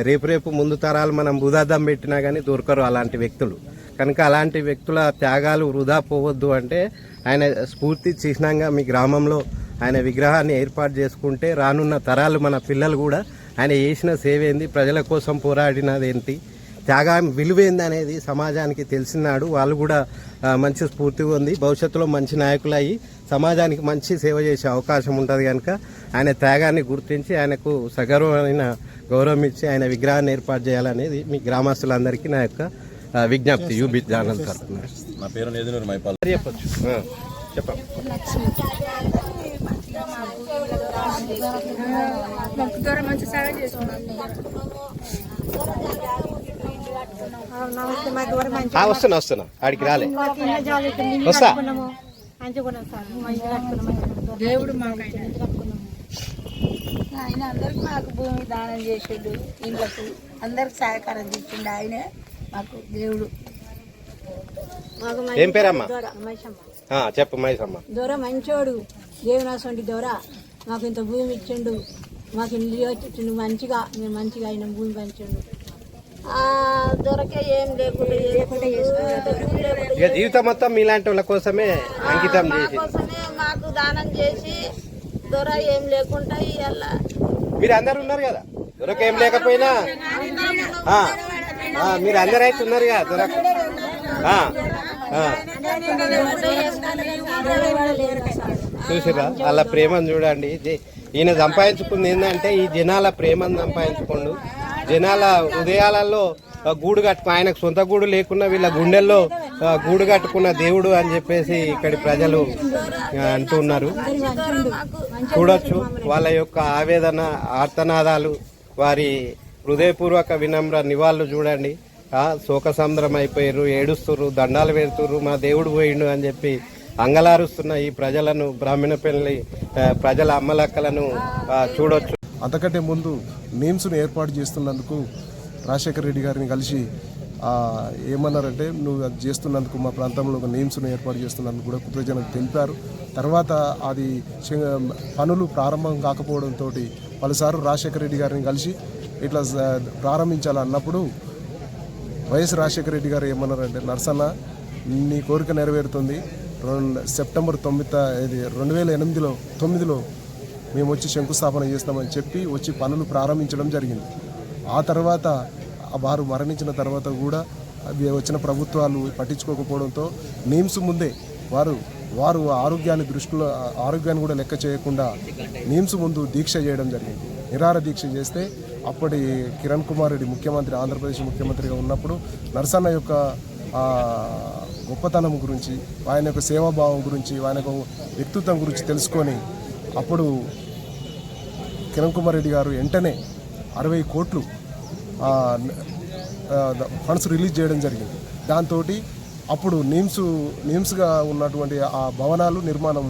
రేపు ముందు తరాలు మనం బుధాదం పెట్టినా కానీ దొరకరు అలాంటి వ్యక్తులు. కనుక అలాంటి వ్యక్తుల త్యాగాలు వృధా పోవద్దు అంటే ఆయన స్ఫూర్తి చిహ్నంగా మీ గ్రామంలో ఆయన విగ్రహాన్ని ఏర్పాటు చేసుకుంటే రానున్న తరాలు మన పిల్లలు కూడా ఆయన చేసిన సేవ ఏంది, ప్రజల కోసం పోరాడినది ఏంటి, త్యాగం విలువేంది అనేది సమాజానికి తెలిసినాడు. వాళ్ళు కూడా మంచి స్ఫూర్తి ఉంది. భవిష్యత్తులో మంచి నాయకులు అయ్యి సమాజానికి మంచి సేవ చేసే అవకాశం ఉంటుంది. కనుక ఆయన త్యాగాన్ని గుర్తించి ఆయనకు సగర్వమైన గౌరవం ఇచ్చి ఆయన విగ్రహాన్ని ఏర్పాటు చేయాలనేది మీ గ్రామస్తులందరికీ నా యొక్క విజ్ఞప్తి. యూబీ ఛానల్ తరఫున. నా పేరు నేదునూరు మైపాల్. చెప్పచ్చు, చెప్పండి. వస్తున్నా ఆడికి రాలే వస్తా. దేవుడు ఆయన అందరికి మాకు భూమి దానం చేసిండు, ఇళ్ళకు అందరికి సహకారం చేసిండు. ఆయనే మాకు దేవుడు. ఏం పేరమ్మా? చెప్పు మైసమ్మ. దొర మంచోడు, దేవునాసండి దొర మాకు ఇంత భూమి ఇచ్చిండు, మాకు ఇల్లు వచ్చిండు. మంచిగా మేము మంచిగా అయిన భూమి పంచిండు. దొరకే ఏం లేకుండా జీవితం మొత్తం మీలాంటి వాళ్ళ కోసమే అంకితం చేసి మాకు దానం చేసి దొర ఏం లేకుండా ఇవాళ మీరు అందరు ఉన్నారు కదా. దొరక ఏం లేకపోయినా మీరు అందరూ అయితే ఉన్నారు కదా. దొరక చూసిరా వాళ్ళ ప్రేమను చూడండి. ఈయన సంపాదించుకుంది ఏంటంటే ఈ జనాల ప్రేమను సంపాదించుకోండు. జనాల హృదయాలలో గూడు కట్టుకు, ఆయనకు సొంత గూడు లేకున్నా వీళ్ళ గుండెల్లో గూడు కట్టుకున్న దేవుడు అని చెప్పేసి ఇక్కడి ప్రజలు అంటూ ఉన్నారు. చూడొచ్చు వాళ్ళ యొక్క ఆవేదన, ఆర్తనాదాలు, వారి హృదయపూర్వక వినమ్ర నివాళులు చూడండి. శోకసంద్రం అయిపోయారు, ఏడుస్తుర్రు, దండాలు పెడుతుర్రు, మా దేవుడు పోయిండు అని చెప్పి అంగలారుస్తున్న ఈ ప్రజలను, బ్రాహ్మణపల్లి ప్రజల అమ్మలక్కలను చూడొచ్చు. అంతకంటే ముందు నేమ్స్ను ఏర్పాటు చేస్తున్నందుకు రాజశేఖర రెడ్డి గారిని కలిసి ఏమన్నారంటే, నువ్వు అది చేస్తున్నందుకు మా ప్రాంతంలో ఒక నేమ్స్ను ఏర్పాటు చేస్తున్నందుకు కూడా కృతజ్ఞతలు తెలిపారు. తర్వాత అది పనులు ప్రారంభం కాకపోవడంతో పలుసార్లు రాజశేఖర రెడ్డి గారిని కలిసి ఇట్లా ప్రారంభించాలన్నప్పుడు వైఎస్ రాజశేఖర రెడ్డి గారు ఏమన్నారంటే, నర్సన్న నీ కోరిక నెరవేరుతుంది, సెప్టెంబర్ 2009లో మేము వచ్చి శంకుస్థాపన చేస్తామని చెప్పి వచ్చి పనులు ప్రారంభించడం జరిగింది. ఆ తర్వాత వారు మరణించిన తర్వాత కూడా అవి వచ్చిన ప్రభుత్వాలు పట్టించుకోకపోవడంతో నీమ్స్ ముందే వారు ఆరోగ్యాన్ని కూడా లెక్క చేయకుండా నీమ్స్ ముందు దీక్ష చేయడం జరిగింది. నిరాహార దీక్ష చేస్తే అప్పటి కిరణ్ కుమార్ రెడ్డి ముఖ్యమంత్రి, ఆంధ్రప్రదేశ్ ముఖ్యమంత్రిగా ఉన్నప్పుడు నరసన్న యొక్క గొప్పతనం గురించి, ఆయన యొక్క సేవాభావం గురించి, ఆయన యొక్క వ్యక్తిత్వం గురించి తెలుసుకొని అప్పుడు కిరణ్ కుమార్ రెడ్డి గారు వెంటనే 60 కోట్లు ఫండ్స్ రిలీజ్ చేయడం జరిగింది. దాంతో అప్పుడు నీమ్స్గా ఉన్నటువంటి ఆ భవనాలు నిర్మాణం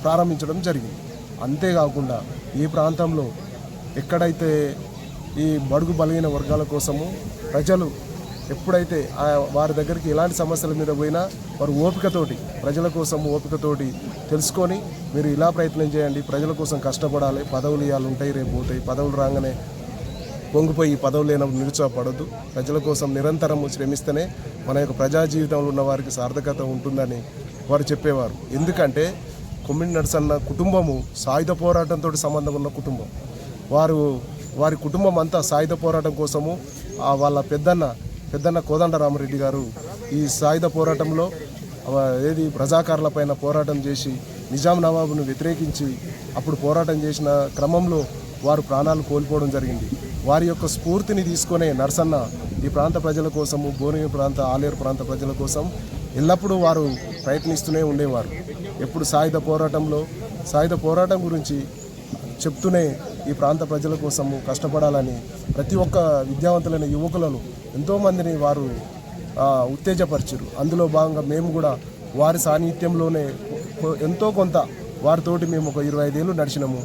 ప్రారంభించడం జరిగింది. అంతేకాకుండా ఈ ప్రాంతంలో ఎక్కడైతే ఈ బడుగు బలహీన వర్గాల కోసము ప్రజలు ఎప్పుడైతే వారి దగ్గరికి ఎలాంటి సమస్యల మీద పోయినా వారు ఓపికతోటి ప్రజల కోసం ఓపికతోటి తెలుసుకొని మీరు ఇలా ప్రయత్నం చేయండి, ప్రజల కోసం కష్టపడాలి, పదవులు ఇవాళ ఉంటాయి రేపు పోతాయి, పదవులు రాగానే పొంగిపోయి పదవులు లేనప్పుడు నిరుత్సాహపడద్దు, ప్రజల కోసం నిరంతరం శ్రమిస్తేనే మన యొక్క ప్రజా జీవితంలో ఉన్న వారికి సార్థకత ఉంటుందని వారు చెప్పేవారు. ఎందుకంటే కొమ్మిడి నరసన్న కుటుంబము సాయుధ పోరాటంతో సంబంధం ఉన్న కుటుంబం. వారి కుటుంబం అంతా సాయుధ పోరాటం కోసము వాళ్ళ పెద్దన్న కోదండరామరెడ్డి గారు ఈ సాయుధ పోరాటంలో ప్రజాకారుల పైన పోరాటం చేసి నిజాం నవాబును వ్యతిరేకించి అప్పుడు పోరాటం చేసిన క్రమంలో వారు ప్రాణాలు కోల్పోవడం జరిగింది. వారి యొక్క స్ఫూర్తిని తీసుకునే నరసన్న ఈ ప్రాంత ప్రజల కోసము, భువనగిరి ప్రాంత, ఆలేరు ప్రాంత ప్రజల కోసం ఎల్లప్పుడూ వారు ప్రయత్నిస్తూనే ఉండేవారు. ఎప్పుడు సాయుధ పోరాటం గురించి చెప్తూనే ఈ ప్రాంత ప్రజల కోసము కష్టపడాలని ప్రతి ఒక్క విద్యావంతులైన యువకులను ఎంతోమందిని వారు ఉత్తేజపరిచారు. అందులో భాగంగా మేము కూడా వారి సాన్నిధ్యంలోనే ఎంతో కొంత వారితోటి మేము ఒక 25 ఏళ్ళు నడిచినాము.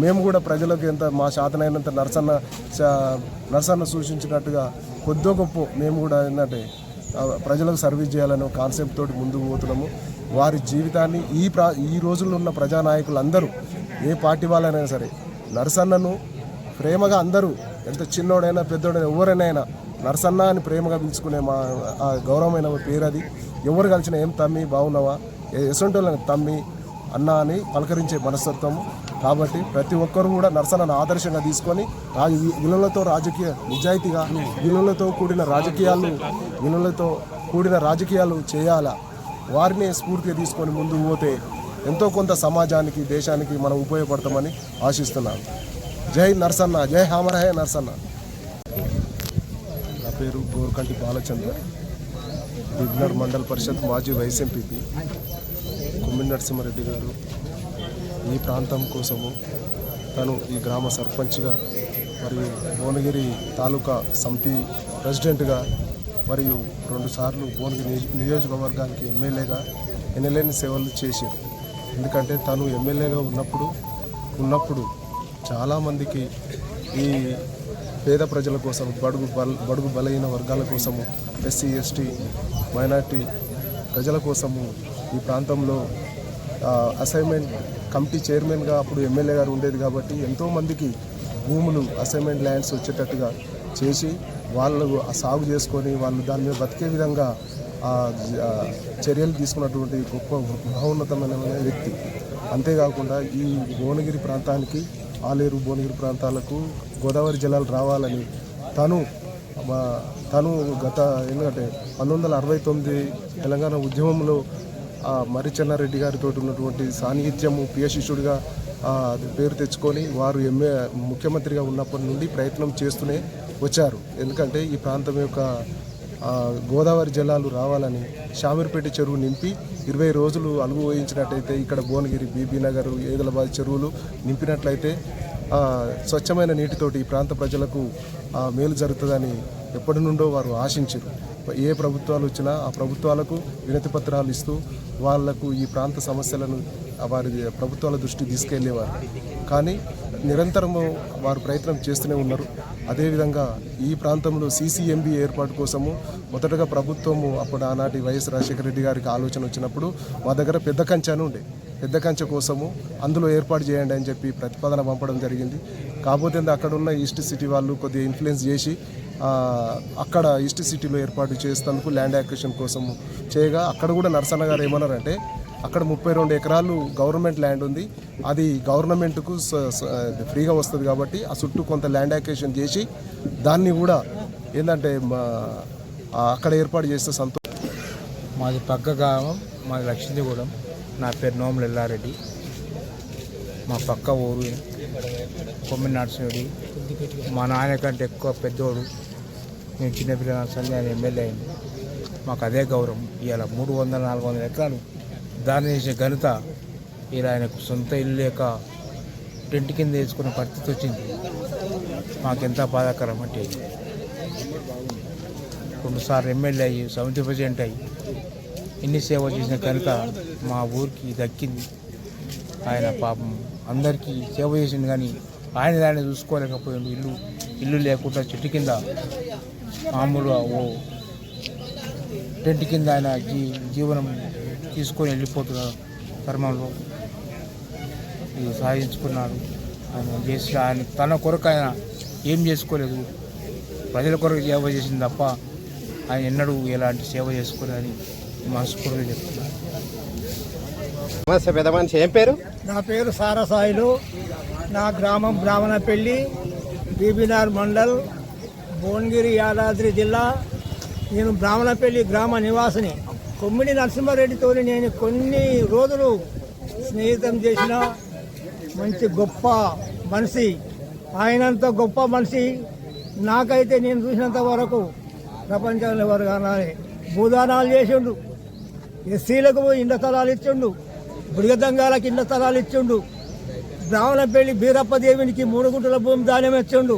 మేము కూడా ప్రజలకు ఎంత మా శాతనైనంత నరసన్న సూచించినట్టుగా కొద్దో గొప్ప మేము కూడా ఏంటంటే ప్రజలకు సర్వీస్ చేయాలనే కాన్సెప్ట్ తోటి ముందుకు పోతున్నాము. వారి జీవితాన్ని ఈ రోజుల్లో ఉన్న ప్రజానాయకులందరూ ఏ పార్టీ వాళ్ళైనా సరే నరసన్నను ప్రేమగా అందరూ ఎంత చిన్నోడైనా పెద్దోడైనా ఎవరైనా నరసన్న అని ప్రేమగా పిలుచుకునే మా గౌరవమైన పేరు అది. ఎవరు కలిసిన ఏం తమ్మి బాగున్నావా, ఎసొంటోళ్ళని తమ్మి అన్న అని పలకరించే మనస్తత్వము. కాబట్టి ప్రతి ఒక్కరు కూడా నరసన్నను ఆదర్శంగా తీసుకొని విలువలతో నిజాయితీగా విలువలతో కూడిన రాజకీయాలు చేయాలా, వారిని స్ఫూర్తిగా తీసుకొని ముందుకు పోతే ఎంతో కొంత సమాజానికి, దేశానికి మనం ఉపయోగపడతామని ఆశిస్తున్నాను. జై నరసన్న, జై హామరహే నరసన్న. నా పేరు గోరకంటి బాలచంద్ర, బిగ్నర్ మండల్ పరిషత్ మాజీ వైస్ ఎంపీపీ. కొమ్మిడి నరసింహారెడ్డి గారు ఈ ప్రాంతం కోసము తను ఈ గ్రామ సర్పంచ్గా మరియు భువనగిరి తాలూకా సమితి ప్రెసిడెంట్గా మరియు 2 సార్లు భువనగిరి నియోజకవర్గానికి ఎమ్మెల్యేగా ఎనలేని సేవలు చేశారు. ఎందుకంటే తను ఎమ్మెల్యేగా ఉన్నప్పుడు చాలామందికి ఈ పేద ప్రజల కోసం, బడుగు బలహీన వర్గాల కోసము, ఎస్సీ ఎస్టీ మైనార్టీ ప్రజల కోసము ఈ ప్రాంతంలో అసైన్మెంట్ కమిటీ చైర్మన్గా అప్పుడు ఎమ్మెల్యే గారు ఉండేది కాబట్టి ఎంతోమందికి భూములు అసైన్మెంట్ ల్యాండ్స్ వచ్చేటట్టుగా చేసి వాళ్ళు సాగు చేసుకొని వాళ్ళు దాని మీద బతికే విధంగా చర్యలు తీసుకున్నటువంటి గొప్ప మహోన్నతమైన వ్యక్తి. అంతేకాకుండా ఈ భువనగిరి ప్రాంతానికి, ఆలేరు భువనగిరి ప్రాంతాలకు గోదావరి జలాలు రావాలని తను ఎందుకంటే 1969 తెలంగాణ ఉద్యమంలో మర్రిచెన్నారెడ్డి గారితో ఉన్నటువంటి సాన్నిహిత్యము పియశిష్యుడిగా పేరు తెచ్చుకొని వారు ముఖ్యమంత్రిగా ఉన్నప్పటి నుండి ప్రయత్నం చేస్తూనే వచ్చారు. ఎందుకంటే ఈ ప్రాంతం యొక్క గోదావరి జలాలు రావాలని షామీర్పేట చెరువు నింపి 20 రోజులు అలుగు వహించినట్టయితే ఇక్కడ భువనగిరి, బీబీనగర్, ఏదలాబాద్ చెరువులు నింపినట్లయితే స్వచ్ఛమైన నీటితోటి ఈ ప్రాంత ప్రజలకు మేలు జరుగుతుందని ఎప్పటి నుండో వారు ఆశించారు. ఏ ప్రభుత్వాలు వచ్చినా ఆ ప్రభుత్వాలకు వినతి పత్రాలు ఇస్తూ వాళ్లకు ఈ ప్రాంత సమస్యలను వారి ప్రభుత్వాల దృష్టికి తీసుకెళ్లేవారు. కానీ నిరంతరము వారు ప్రయత్నం చేస్తూనే ఉన్నారు. అదేవిధంగా ఈ ప్రాంతంలో CCMB ఏర్పాటు కోసము మొదటగా ప్రభుత్వము అప్పుడు ఆనాటి వైఎస్ రాజశేఖర రెడ్డి గారికి ఆలోచన వచ్చినప్పుడు మా దగ్గర పెద్ద కంచె అని ఉండే, పెద్ద కంచె కోసము అందులో ఏర్పాటు చేయండి అని చెప్పి ప్రతిపాదన పంపడం జరిగింది. కాకపోతే అక్కడ ఉన్న ఈస్ట్ సిటీ వాళ్ళు కొద్దిగా ఇన్ఫ్లుయెన్స్ చేసి అక్కడ ఈస్ట్ సిటీలో ఏర్పాటు చేసేందుకు ల్యాండ్ యాక్విజిషన్ కోసం చేయగా అక్కడ కూడా నరసన్న గారు ఏమన్నారంటే అక్కడ 32 ఎకరాలు గవర్నమెంట్ ల్యాండ్ ఉంది. అది గవర్నమెంట్కు ఫ్రీగా వస్తుంది కాబట్టి ఆ చుట్టూ కొంత ల్యాండ్ అక్విజిషన్ చేసి దాన్ని కూడా ఏంటంటే అక్కడ ఏర్పాటు చేస్తే సంతోషం. మాది పక్క గ్రామం, మాది లక్ష్మీగూడెం. నా పేరు నోముల ఎల్లారెడ్డి. మా పక్క ఊరు కొమ్మిడి నరసింహుడి. మా నాన్న కంటే ఎక్కువ పెద్దోడు. నేను చిన్నపిల్లల సంది ఆయన ఎమ్మెల్యే అయింది. మాకు అదే గౌరవం. ఇవాళ 300-400 ఎకరాలు దాని చేసే ఘనత ఇలా ఆయనకు సొంత ఇల్లు లేక టెంట్ కింద వేసుకునే పరిస్థితి వచ్చింది. మాకెంత బాధాకరం అంటే 2 సార్లు ఎమ్మెల్యే అయ్యి సమితి ప్రెసిడెంట్ అయ్యి ఇన్ని సేవ చేసిన ఘనత మా ఊరికి దక్కింది. ఆయన పాపం అందరికీ సేవ చేసింది కానీ ఆయన దాన్ని చూసుకోలేకపోయిండు. ఇల్లు లేకుండా చెట్టు కింద మామూలుగా ఓ టెంట్ కింద ఆయన జీవనం తీసుకొని వెళ్ళిపోతున్న ధర్మంలో ఇది సాధించుకున్నాడు. ఆయన చేసి ఆయన తన కొరకు ఆయన ఏం చేసుకోలేదు, ప్రజల కొరకు సేవ చేసింది తప్ప ఆయన ఎన్నడూ ఎలాంటి సేవ చేసుకోలేదని మనస్ఫూర్తిగా చెప్తున్నాను. పెద్ద మనిషి ఏం పేరు? నా పేరు సారసాయిలు. నా గ్రామం బ్రాహ్మణపల్లి, బీబీనార్ మండల్, భువనగిరి, యాదాద్రి జిల్లా. నేను బ్రాహ్మణపల్లి గ్రామ నివాసిని. కొమ్మిడి నరసింహారెడ్డితో నేను కొన్ని రోజులు స్నేహితం చేసిన మంచి గొప్ప మనిషి. ఆయనంత గొప్ప మనిషి నాకైతే నేను చూసినంత వరకు ప్రపంచంలో ఎవరు కానీ. భూదానాలు చేసిండు, ఎస్సీలకు ఇండ్ల స్థలాలు ఇచ్చిండు, బుడిగదంగాలకు ఇండ్ల స్థలాలు ఇచ్చిండు, బ్రాహ్మణపల్లి బీరప్ప దేవునికి 3 గుంటల భూమి దానం ఇచ్చిండు,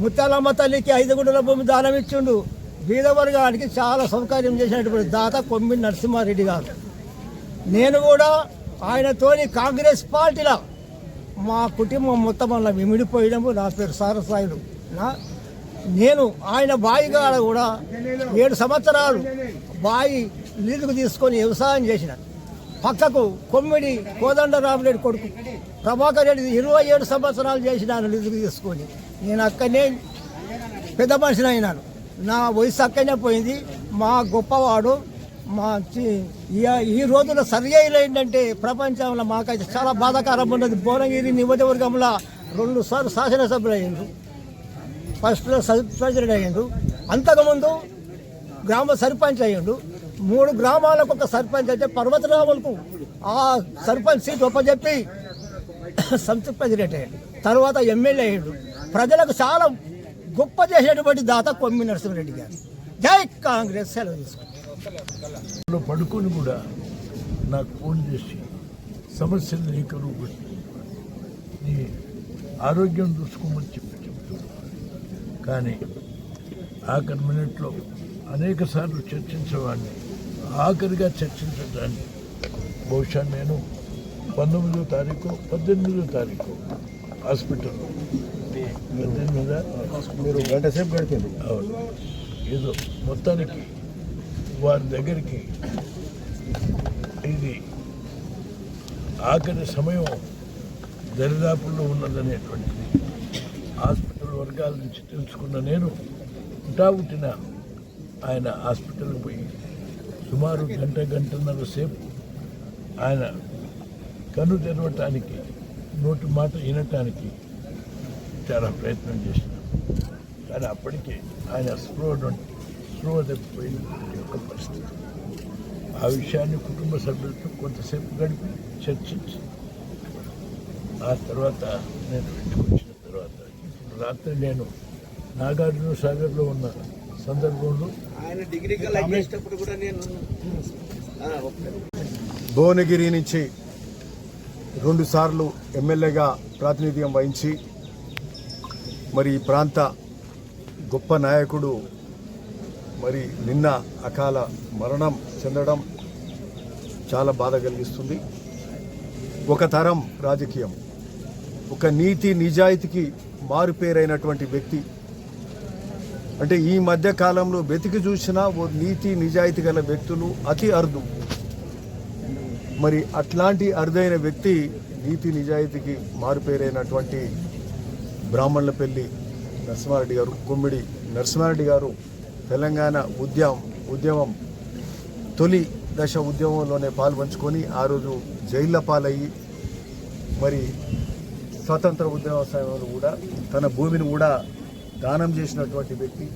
ముత్తాలమ్మ తల్లికి 5 గుంటల భూమి దానం ఇచ్చిండు. బీద వర్గానికి చాలా సౌకర్యం చేసినటువంటి దాత కొమ్మిడి నరసింహారెడ్డి గారు. నేను కూడా ఆయనతోని కాంగ్రెస్ పార్టీలో మా కుటుంబం మొత్తం వల్ల విమిడిపోయినాము. నా పేరు సారసాయిలు. నేను ఆయన బావి కాడ కూడా 7 సంవత్సరాలు బావి లీజుకు తీసుకొని వ్యవసాయం చేసిన. పక్కకు కొమ్మిడి కోదండరామరెడ్డి కొడుకు ప్రభాకర్ రెడ్డి 27 సంవత్సరాలు చేసినాను లీజుకు తీసుకొని. నేను అక్కడనే పెద్ద మనిషిని అయినాను. నా వయసు అక్కడనే పోయింది. మా గొప్పవాడు ఈ రోజున సర్వేలు ఏంటంటే ప్రపంచంలో మాకైతే చాలా బాధాకరం ఉన్నది. భువనగిరి నియోజకవర్గంలో 2 సార్లు శాసనసభ్యులు అయ్యిండు, ఫస్ట్లో ప్రెసిడెంట్ అయ్యిండు, అంతకుముందు గ్రామ సర్పంచ్ అయ్యిండు. 3 గ్రామాలకు ఒక సర్పంచ్ అయితే పర్వతరాములకు ఆ సర్పంచ్ సీట్ ఒప్పజెప్పి సంస్థ ప్రెసిడెంట్ అయ్యాడు. తర్వాత ఎమ్మెల్యే అయ్యాడు. ప్రజలకు చాలా గొప్ప చేసేటువంటి దాత కొమ్మిడి నరసింహారెడ్డి గారు. జై కాంగ్రెస్. సెలవు తీసుకుంటాను. పడుకొని కూడా నాకు ఫోన్ చేసి సమస్యలు నీకు నీ ఆరోగ్యం చూసుకోమని చెప్తున్నాను. కానీ ఆఖరి మినిట్లో అనేక సార్లు చర్చించేవాడిని. ఆఖరిగా చర్చించడాన్ని బహుశా నేను 19వ తారీఖు 18వ తారీఖు హాస్పిటల్లో 18 మీరు గంట సేపు గడిపింది. అవును, ఏదో మొత్తానికి వారి దగ్గరికి ఇది ఆఖరి సమయం దరిదాపుల్లో ఉన్నదనేటువంటిది హాస్పిటల్ వర్గాల నుంచి తెలుసుకున్న నేను ఉట్టిన ఆయన హాస్పిటల్కి పోయి సుమారు గంటన్నర సేపు ఆయన కన్ను తెరవటానికి, నోటి మాట వినటానికి చాలా ప్రయత్నం చేసిన. కానీ అప్పటికే ఆయన స్పృహ తప్పిపోయిన యొక్క పరిస్థితి. ఆ విషయాన్ని కుటుంబ సభ్యులతో కొంతసేపు గడిపి చర్చించి ఆ తర్వాత నేను ఇంటికి వచ్చిన తర్వాత ఇప్పుడు రాత్రి నేను నాగార్జున సాగర్లో ఉన్న సందర్భంలో భువనగిరి నుంచి 2 సార్లు ఎమ్మెల్యేగా ప్రాతినిధ్యం వహించి మరి ఈ ప్రాంత గొప్ప నాయకుడు మరి నిన్న అకాల మరణం చెందడం చాలా బాధ కలిగిస్తుంది. ఒక తరం రాజకీయం, ఒక నీతి నిజాయితీకి మారుపేరైనటువంటి వ్యక్తి. అంటే ఈ మధ్య కాలంలో వెతికి చూసినా ఓ నీతి నిజాయితీ గల వ్యక్తులు అతి అరుదు. మరి అట్లాంటి అరుదైన వ్యక్తి, నీతి నిజాయితీకి మారుపేరైనటువంటి బ్రాహ్మణులపల్లి నరసింహారెడ్డి గారు, కొమ్మిడి నరసింహారెడ్డి గారు తెలంగాణ ఉద్యమం తొలి దశ ఉద్యమంలోనే పాల్పంచుకొని ఆ రోజు జైళ్ళ పాలయ్యి మరి స్వతంత్ర ఉద్యమ సమయంలో కూడా తన భూమిని కూడా దానం చేసినటువంటి వ్యక్తి.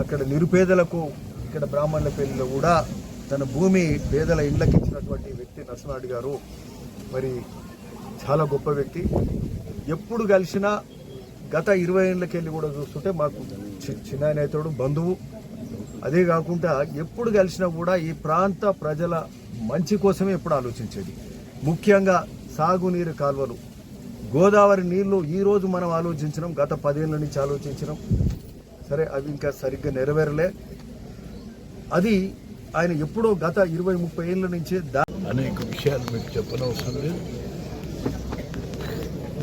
అక్కడ నిరుపేదలకు ఇక్కడ బ్రాహ్మణులపల్లిలో కూడా తన భూమి పేదల ఇళ్ళకి ఇచ్చినటువంటి వ్యక్తి నరసింహారెడ్డి గారు. మరి చాలా గొప్ప వ్యక్తి. ఎప్పుడు కలిసినా గత 20 ఏళ్ళకెళ్ళి కూడా చూస్తుంటే మాకు చిన్న నేతడు బంధువు. అదే కాకుండా ఎప్పుడు కలిసినా కూడా ఈ ప్రాంత ప్రజల మంచి కోసమే ఎప్పుడు ఆలోచించేది. ముఖ్యంగా సాగునీరు కాలువలు, గోదావరి నీళ్లు ఈరోజు మనం ఆలోచించినాం, గత 10 ఏళ్ళ నుంచి ఆలోచించినాం. సరే అవి ఇంకా సరిగ్గా నెరవేరలే. అది ఆయన ఎప్పుడో గత 20-30 ఏళ్ళ నుంచే అనేక విషయాలు మీకు చెప్పనవసరం లేదు.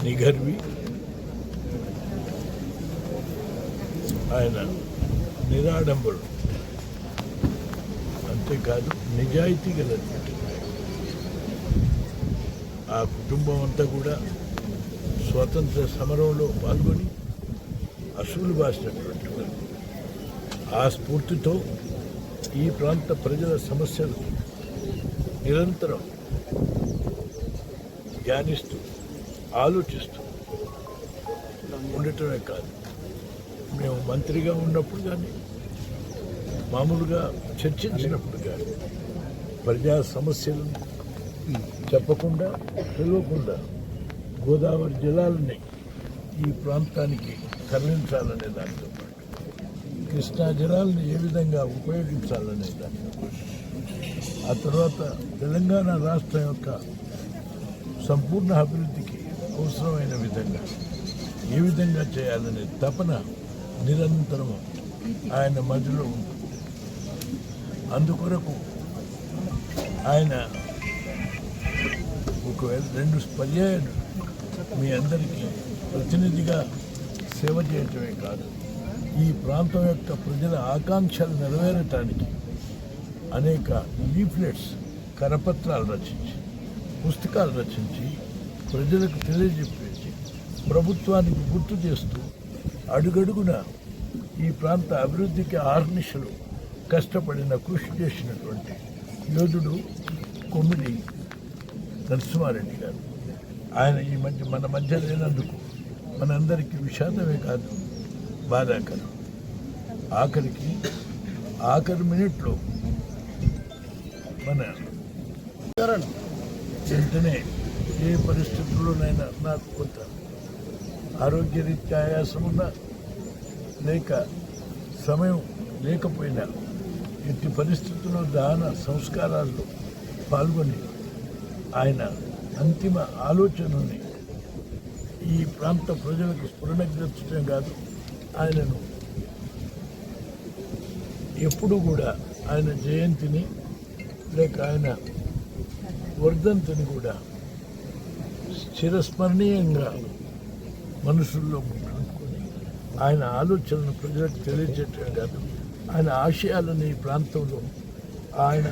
నిగర్వి ఆయన నిరాడంబరుడు, అంతేకాదు నిజాయితీ గలటువంటి ఆ కుటుంబం అంతా కూడా స్వాతంత్ర సమరంలో పాల్గొని అసూలు బాసినటువంటి వారు. ఆ స్ఫూర్తితో ఈ ప్రాంత ప్రజల సమస్యలు నిరంతరం ధ్యానిస్తూ ఆలోచిస్తూ ఉండటమే కాదు, మేము మంత్రిగా ఉన్నప్పుడు కానీ మామూలుగా చర్చించినప్పుడు కానీ ప్రజా సమస్యలను చెప్పకుండా తెలియకుండా గోదావరి జలాలని ఈ ప్రాంతానికి తరలించాలనే దానితో పాటు కృష్ణా జలాలను ఏ విధంగా ఉపయోగించాలనే దానితో పాటు ఆ తర్వాత తెలంగాణ రాష్ట్రం యొక్క సంపూర్ణ అభివృద్ధికి అవసరమైన విధంగా ఏ విధంగా చేయాలనే తపన నిరంతరం ఆయన మధ్యలో ఉంటుంది. అందుకొరకు ఆయన ఒకవేళ 2 పర్యాయాలు మీ అందరికీ ప్రతినిధిగా సేవ చేయటమే కాదు, ఈ ప్రాంతం యొక్క ప్రజల ఆకాంక్షలు నెరవేరటానికి అనేక లీఫ్లెట్స్, కరపత్రాలు రచించి, పుస్తకాలు రచించి ప్రజలకు తెలియజెప్పేసి ప్రభుత్వానికి గుర్తు చేస్తూ అడుగడుగున ఈ ప్రాంత అభివృద్ధికి ఆర్నిశలు కష్టపడిన కృషి చేసినటువంటి యోధుడు కొమ్మిడి నరసింహారెడ్డి గారు. ఆయన ఈ మధ్య మన మధ్య లేనందుకు మనందరికీ విషాదమే కాదు, బాధాకరం. ఆఖరి మినిట్లో మన వెంటనే ఏ పరిస్థితుల్లోనైనా నాకు కొంత ఆరోగ్యరీత్యా ఆయాసం ఉన్నా లేక సమయం లేకపోయినా ఎట్టి పరిస్థితుల్లో దాన సంస్కారాల్లో పాల్గొని ఆయన అంతిమ ఆలోచనని ఈ ప్రాంత ప్రజలకు స్ఫురణగ్రహించడం కాదు, ఆయనను ఎప్పుడు కూడా ఆయన జయంతిని లేక ఆయన వర్ధంతిని కూడా చిరస్మరణీయంగా మనుషుల్లో అనుకుని ఆయన ఆలోచనను ప్రజలకు తెలియజేయటమే కాదు, ఆయన ఆశయాలను ఈ ప్రాంతంలో, ఆయన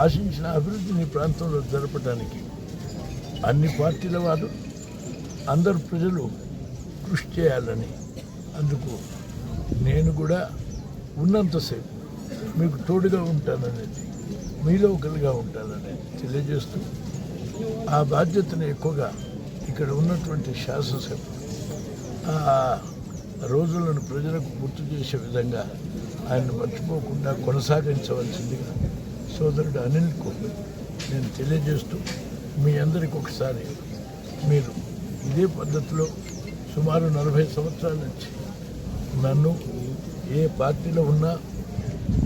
ఆశించిన అభివృద్ధిని ఈ ప్రాంతంలో జరపడానికి అన్ని పార్టీల వారు, అందరు ప్రజలు కృషి చేయాలని, అందుకు నేను కూడా ఉన్నంతసేపు మీకు తోడుగా ఉంటాననేది, మీలో ఒకరిగా ఉంటాననేది తెలియజేస్తూ ఆ బాధ్యతను ఎక్కువగా ఇక్కడ ఉన్నటువంటి శాసనసభ్యులు ఆ రోజులను ప్రజలకు గుర్తు చేసే విధంగా ఆయన్ని మర్చిపోకుండా కొనసాగించవలసిందిగా సోదరుడు అనిల్కు నేను తెలియజేస్తూ మీ అందరికీ ఒకసారి మీరు ఇదే పద్ధతిలో సుమారు 40 సంవత్సరాల నుంచి నన్ను ఏ పార్టీలో ఉన్నా,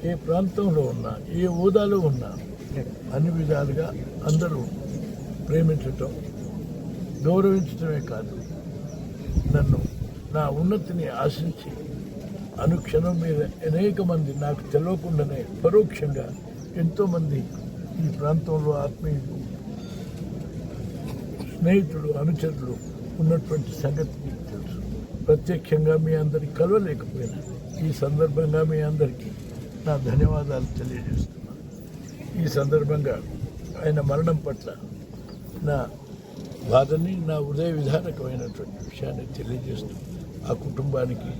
ఏ ప్రాంతంలో ఉన్నా, ఏ హోదాలో ఉన్నా అన్ని విధాలుగా అందరూ ప్రేమించటం, గౌరవించటమే కాదు, నన్ను నా ఉన్నతిని ఆశించి అనుక్షణం మీద అనేక మంది నాకు తెలియకుండానే పరోక్షంగా ఎంతోమంది ఈ ప్రాంతంలో ఆత్మీయులు, స్నేహితులు, అనుచరులు ఉన్నటువంటి సంగతి మీకు తెలుసు. ప్రత్యక్షంగా మీ అందరికి కలవలేకపోయినా ఈ సందర్భంగా మీ అందరికీ నా ధన్యవాదాలు తెలియజేస్తున్నాను. ఈ సందర్భంగా ఆయన మరణం పట్ల నా బాధని, నా హృదయ విధానకమైనటువంటి విషయాన్ని తెలియజేస్తూ ఆ కుటుంబానికి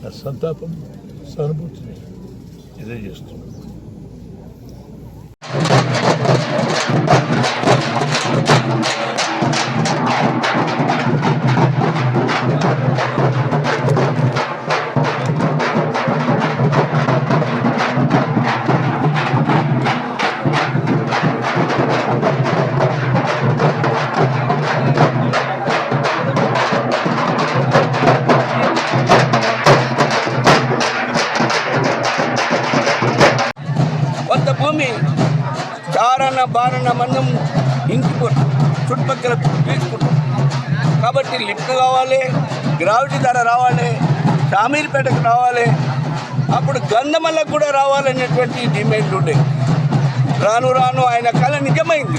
నా సంతాపం, సానుభూతిని తెలియజేస్తున్నాను. వారన్న మందం ఇంకిపోతుంది, చుట్టుపక్కల తీసుకుంటాం. కాబట్టి లిఫ్ట్ కావాలి, గ్రావిటీ ధర రావాలి, షామీర్పేటకు రావాలి, అప్పుడు గంధమల్లకు కూడా రావాలనేటువంటి డిమాండ్ ఉండే. రాను రాను ఆయన కళ నిజమైంది.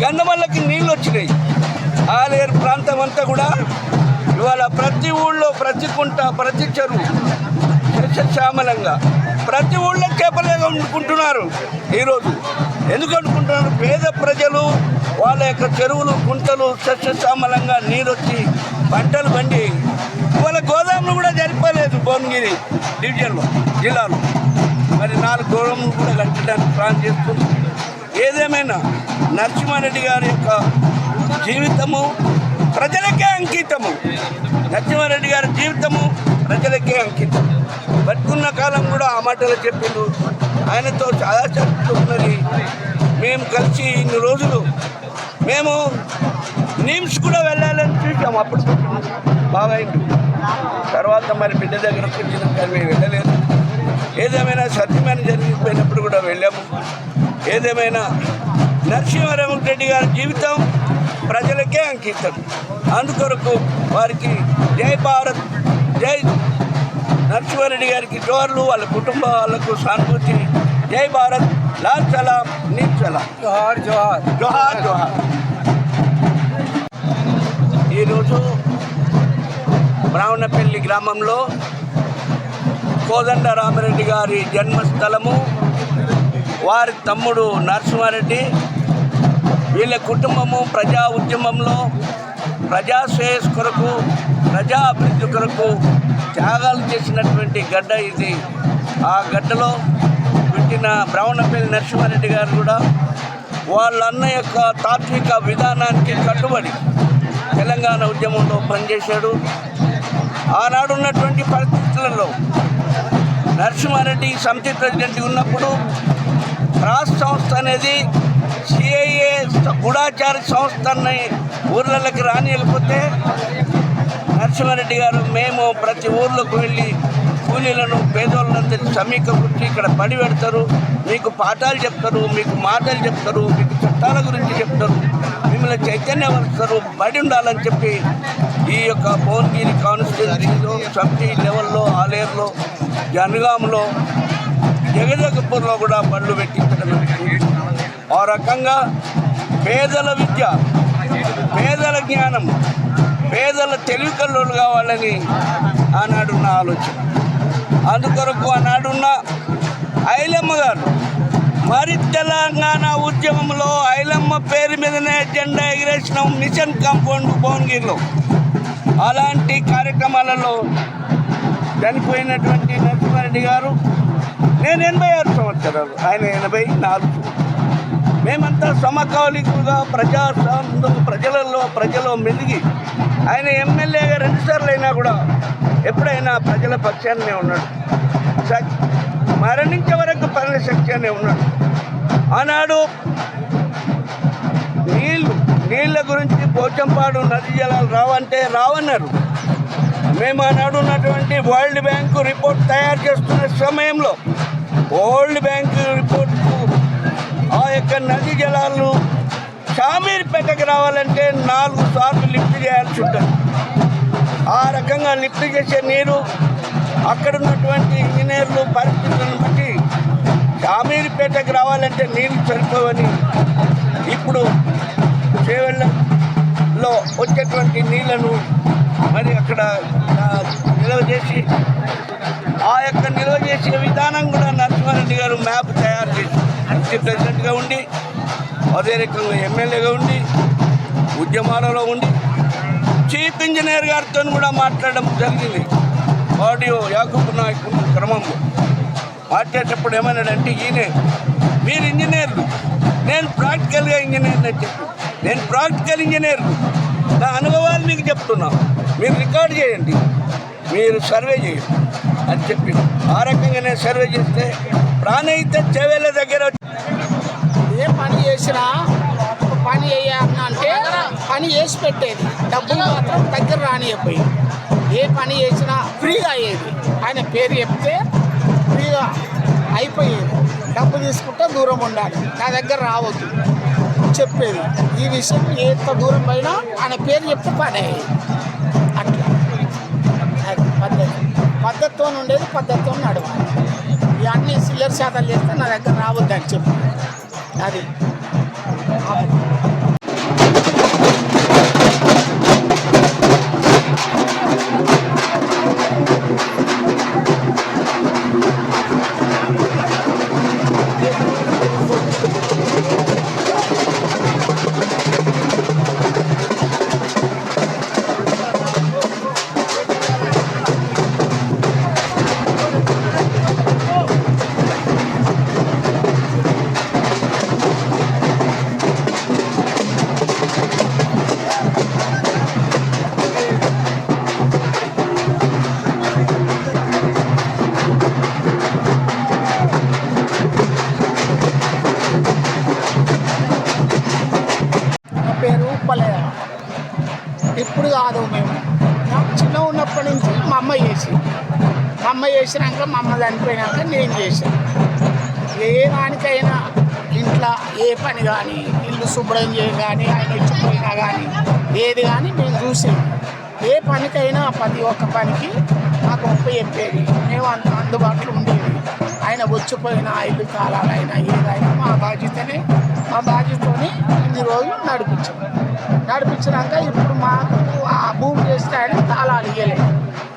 గంధమల్లకి నీళ్ళు వచ్చినాయి. ఆలేరు ప్రాంతం అంతా కూడా ఇవాళ ప్రతి ఊళ్ళో, ప్రతి కుంట, ప్రతి చెరువు సస్యశ్యామలంగా, ప్రతి ఊళ్ళో చేపలే వండుకుంటున్నారు ఈరోజు. ఎందుకు వండుకుంటున్నారు? పేద ప్రజలు వాళ్ళ యొక్క చెరువులు, కుంటలు సస్యశ్యామలంగా నీరొచ్చి పంటలు పండి ఇవాళ గోదాములు కూడా జరిపోలేదు భువనగిరి డివిజన్లో, జిల్లాలో. మరి 4 గోదాములు కూడా కట్టడానికి ప్లాన్ చేస్తుంది. ఏదేమైనా నరసింహారెడ్డి గారి యొక్క జీవితము ప్రజలకే అంకితము. నరసింహారెడ్డి గారి జీవితము ప్రజలకే అంకితం. బతుకున్న కాలం కూడా ఆ మాటలు చెప్పిండు. ఆయనతో చాలా చర్చ ఉన్నది. మేము కలిసి ఇన్ని రోజులు మేము నిమ్స్ కూడా వెళ్ళాలని చూసాము. అప్పుడు బాగా అయింది. తర్వాత మరి బిడ్డ దగ్గరకు వచ్చిన కానీ మేము వెళ్ళలేదు. ఏదేమైనా సత్యమైన జరిగిపోయినప్పుడు కూడా వెళ్ళాము. ఏదేమైనా నరసింహారెడ్డి గారి జీవితం ప్రజలకే అంకితం. అందుకొరకు వారికి జై భారత్, జై నరసింహారెడ్డి గారికి జోహార్లు, వాళ్ళ కుటుంబం వాళ్ళకు సానుభూతి. జై భారత్, లాల్ సలాం, నీల్ సలాం, జోహార్ జోహార్ జోహార్ జోహార్. ఈరోజు బ్రాహ్మణపల్లి గ్రామంలో కోదండ రామిరెడ్డి గారి జన్మస్థలము. వారి తమ్ముడు నరసింహారెడ్డి, వీళ్ళ కుటుంబము ప్రజా ఉద్యమంలో ప్రజా శ్రేయస్ కొరకు, ప్రజా అభివృద్ధి కొరకు త్యాగాలు చేసినటువంటి గడ్డ ఇది. ఆ గడ్డలో పుట్టిన బ్రాహ్మణపల్లి నరసింహారెడ్డి గారు కూడా వాళ్ళ అన్న యొక్క తాత్విక విధానానికి కట్టుబడి తెలంగాణ ఉద్యమంలో పనిచేశాడు. ఆనాడు ఉన్నటువంటి పరిస్థితులలో నరసింహారెడ్డి సమితి ప్రెసిడెంట్ ఉన్నప్పుడు రాష్ట్ర సంస్థ అనేది సిఐఏ గూఢాచార సంస్థని ఊర్లలోకి రానియకపోతే నరసింహారెడ్డి గారు మేము ప్రతి ఊర్లోకి వెళ్ళి కూలీలను, పేదోళ్ళందరినీ సమీకరించి ఇక్కడ పడి పెడతారు, మీకు పాఠాలు చెప్తారు, మీకు మాటలు చెప్తారు, మీకు చట్టాల గురించి చెప్తారు, మిమ్మల్ని చైతన్యపరుస్తారు, బడి ఉండాలని చెప్పి ఈ యొక్క భువనగిరి కాన్స్టిట్యూన్సీలో సమితి లెవెల్లో, ఆలేరులో, జనగాంలో, జగదేకపూర్లో కూడా బళ్ళు పెట్టించడం. ఆ రకంగా పేదల విద్య, పేదల జ్ఞానం, పేదల తెలివి కల్లోలు కావాలని ఆనాడున్న ఆలోచన. అందుకొరకు ఆనాడున్న ఐలమ్మ గారు మరి తెలంగాణ ఉద్యమంలో ఐలమ్మ పేరు మీదనే జెండా ఎగిరేసిన మిషన్ కాంపౌండ్ భువనగిరిలో. అలాంటి కార్యక్రమాలలో చనిపోయినటువంటి నరసింహారెడ్డి గారు, నేను 86 సంవత్సరాలు, ఆయన 84. మేమంతా సమకాలికులుగా ప్రజలలో మెలిగి ఆయన ఎమ్మెల్యేగా 2 సార్లు అయినా కూడా ఎప్పుడైనా ప్రజల పక్షాన్నే ఉన్నాడు. మరణించే వరకు పనుల శక్తినే ఉన్నాడు. ఆనాడు నీళ్ళ గురించి పోచంపాడు నది జలాలు రావంటే రావన్నారు. మేము ఆనాడు ఉన్నటువంటి వరల్డ్ బ్యాంకు రిపోర్ట్ తయారు చేస్తున్న సమయంలో వరల్డ్ బ్యాంకు రిపోర్టు ఆ యొక్క నది జలాలు షామీర్పేటకు రావాలంటే 4 సార్లు లిఫ్ట్ చేయాల్సి ఉంటుంది. ఆ రకంగా లిఫ్ట్ చేసే నీరు అక్కడ ఉన్నటువంటి ఇంజనీర్లు పరిస్థితులను బట్టి షామీర్పేటకు రావాలంటే నీళ్ళు సరిపోవని ఇప్పుడు చేవెళ్ళలో వచ్చేటువంటి నీళ్లను మరి అక్కడ నిల్వ చేసి ఆ యొక్క నిల్వ చేసే విధానం కూడా నరసింహారెడ్డి గారు మ్యాప్ తయారు చేసి సమితి ప్రెసిడెంట్గా ఉండి, అదే రకంగా ఎమ్మెల్యేగా ఉండి, ఉద్యమాలలో ఉండి, చీఫ్ ఇంజనీర్ గారితో కూడా మాట్లాడడం జరిగింది. ఆడియో యాకూబ్ నాయక్ క్రమంలో మాట్లాడేటప్పుడు ఏమన్నాడంటే, ఈయనే మీరు ఇంజనీర్లు, నేను ప్రాక్టికల్గా ఇంజనీర్ని అని చెప్పి, నేను ప్రాక్టికల్ ఇంజనీర్లు, నా అనుభవాలు మీకు చెప్తున్నా, మీరు రికార్డ్ చేయండి, మీరు సర్వే చేయండి అని చెప్పి ఆ రకంగా నేను సర్వే చేస్తే ప్రాణహిత చెవేళ్ళ దగ్గర ఏ పని చేసినా పని చేయాలంటే పని చేసి పెట్టేది, డబ్బులు మాత్రం దగ్గర రానియపోయింది. ఏ పని చేసినా ఫ్రీగా అయ్యేది. ఆయన పేరు చెప్తే ఫ్రీగా అయిపోయేది. డబ్బు తీసుకుంటే దూరం ఉండాలి, నా దగ్గర రావద్దు చెప్పేది. ఈ విషయం ఎంత దూరం పోయినా ఆయన పేరు చెప్తే పని అట్లా అది పద్ధతితో ఉండేది, పద్ధతితో నడవాలి. ఇవన్నీ సిల్లర్ శాతాలు చేస్తే నా దగ్గర రావద్దు అని చెప్పి అది. ఇప్పుడు కాదు, మేము చిన్న ఉన్నప్పటి నుంచి మా అమ్మ చేసినాక మా అమ్మ చనిపోయినాక నేను చేశాను. ఏ దానికైనా ఇంట్లో ఏ పని కానీ, ఇల్లు శుభ్రం చేయ కానీ, ఆయన వచ్చిపోయినా కానీ ఏది కానీ మేము చూసేది. ఏ పనికైనా ప్రతి ఒక్క పనికి మాకు గొప్ప చెప్పేది, మేము అంత అందుబాటులో ఉండేది. ఆయన వచ్చిపోయినా ఇల్లు కాలాలైనా ఏదైనా మా బాధ్యతని ఇన్ని రోజులు నడిపించినాక ఇప్పుడు మాకు ఆ భూమి చేస్తే ఆయన తాళాలు ఇవ్వలేదు.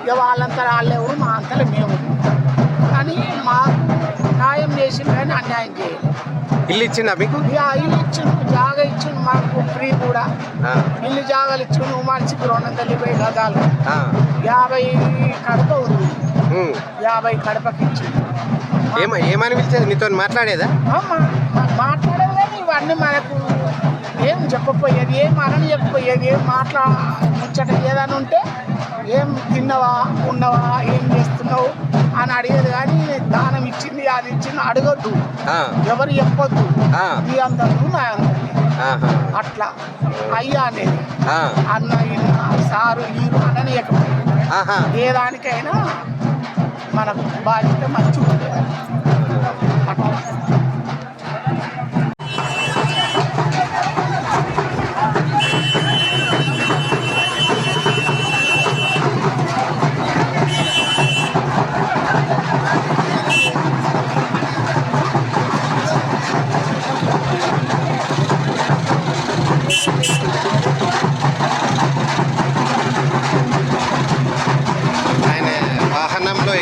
ఇక వాళ్ళంతా వాళ్ళెవరు, మా అంతలో మేము. కానీ మాకు న్యాయం చేసింది కానీ అన్యాయం చేయలేదు. ఇల్లు ఇచ్చిందా మీకు? ఇల్లు ఇచ్చిండు, జాగా ఇచ్చిండు మాకు ఫ్రీ కూడా. ఇల్లు జాగాలు ఇచ్చిండు, మనిషికి 220 గజాలు, 50 కడప ఉంది, 50 కడపకి ఇచ్చిండు. ఏమని పిలిచేది? నీతో మాట్లాడేదా? మాట్లాడేది కానీ ఇవన్నీ మనకు ఏం చెప్పపోయేది, ఏం అనని చెప్పపోయేది, ఏం ముచ్చట ఏదైనా ఉంటే ఏం తిన్నవా ఉన్నవా ఏం చేస్తున్నావు అని అడిగేది. కానీ దానం ఇచ్చింది అది ఇచ్చింది అడగద్దు, ఎవరు చెప్పొద్దు, నీ అందరు నా అందరినీ అట్లా అయ్యా అనేది. అన్న ఇన్న సారు హీరో అనని చెప్పపోయేది. ఏ దానికైనా మనకు బాధ్యత మంచిగా ఉండేది అట్లా.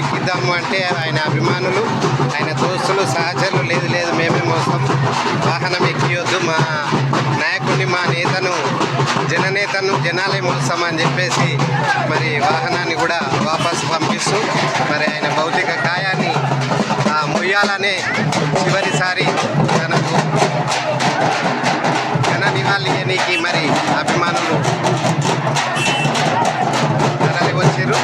ఎక్కిద్దాము అంటే ఆయన అభిమానులు, ఆయన దోస్తులు, సహచరులు లేదు మేమే మోసం, వాహనం ఎక్కియొద్దు, మా నాయకుడిని, మా నేతను, జననేతను జనాలే మోస్తామని చెప్పేసి మరి వాహనాన్ని కూడా వాపసు పంపిస్తూ మరి ఆయన భౌతిక కాయాన్ని మొయ్యాలనే చివరిసారి తనకు ఘన నివాళి ఇవ్వనీకి మరి అభిమానులు తరలి వచ్చారు.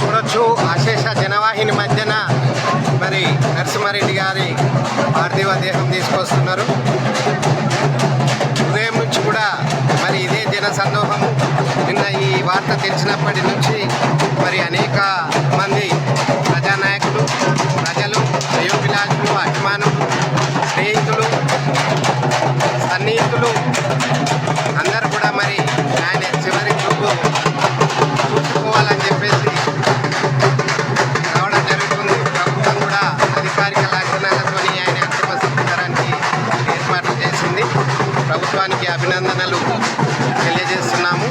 చూడొచ్చు అశేష జనవాహిని మధ్యన మరి నరసింహారెడ్డి గారి పార్థివ దేహం తీసుకొస్తున్నారు. ఉదయం నుంచి కూడా మరి ఇదే జన సందోహము. నిన్న ఈ వార్త తెలిసినప్పటి నుంచి మరి అనేక మంది ప్రజానాయకులు, ప్రజలు, శ్రేయోభిలాషులు, అభిమానులు, స్నేహితులు, సన్నిహితులు అందరూ కూడా మరి ఆయన చివరి చూపు చూసుకోవాలని చెప్పేసి రావడం జరుగుతుంది. ప్రభుత్వం కూడా అధికారిక లాంఛనాలతో ఆయన అంతిమ సంస్కారానికి ఏర్పాట్లు చేసింది. ప్రభుత్వానికి అభినందనలు తెలియజేస్తున్నాము.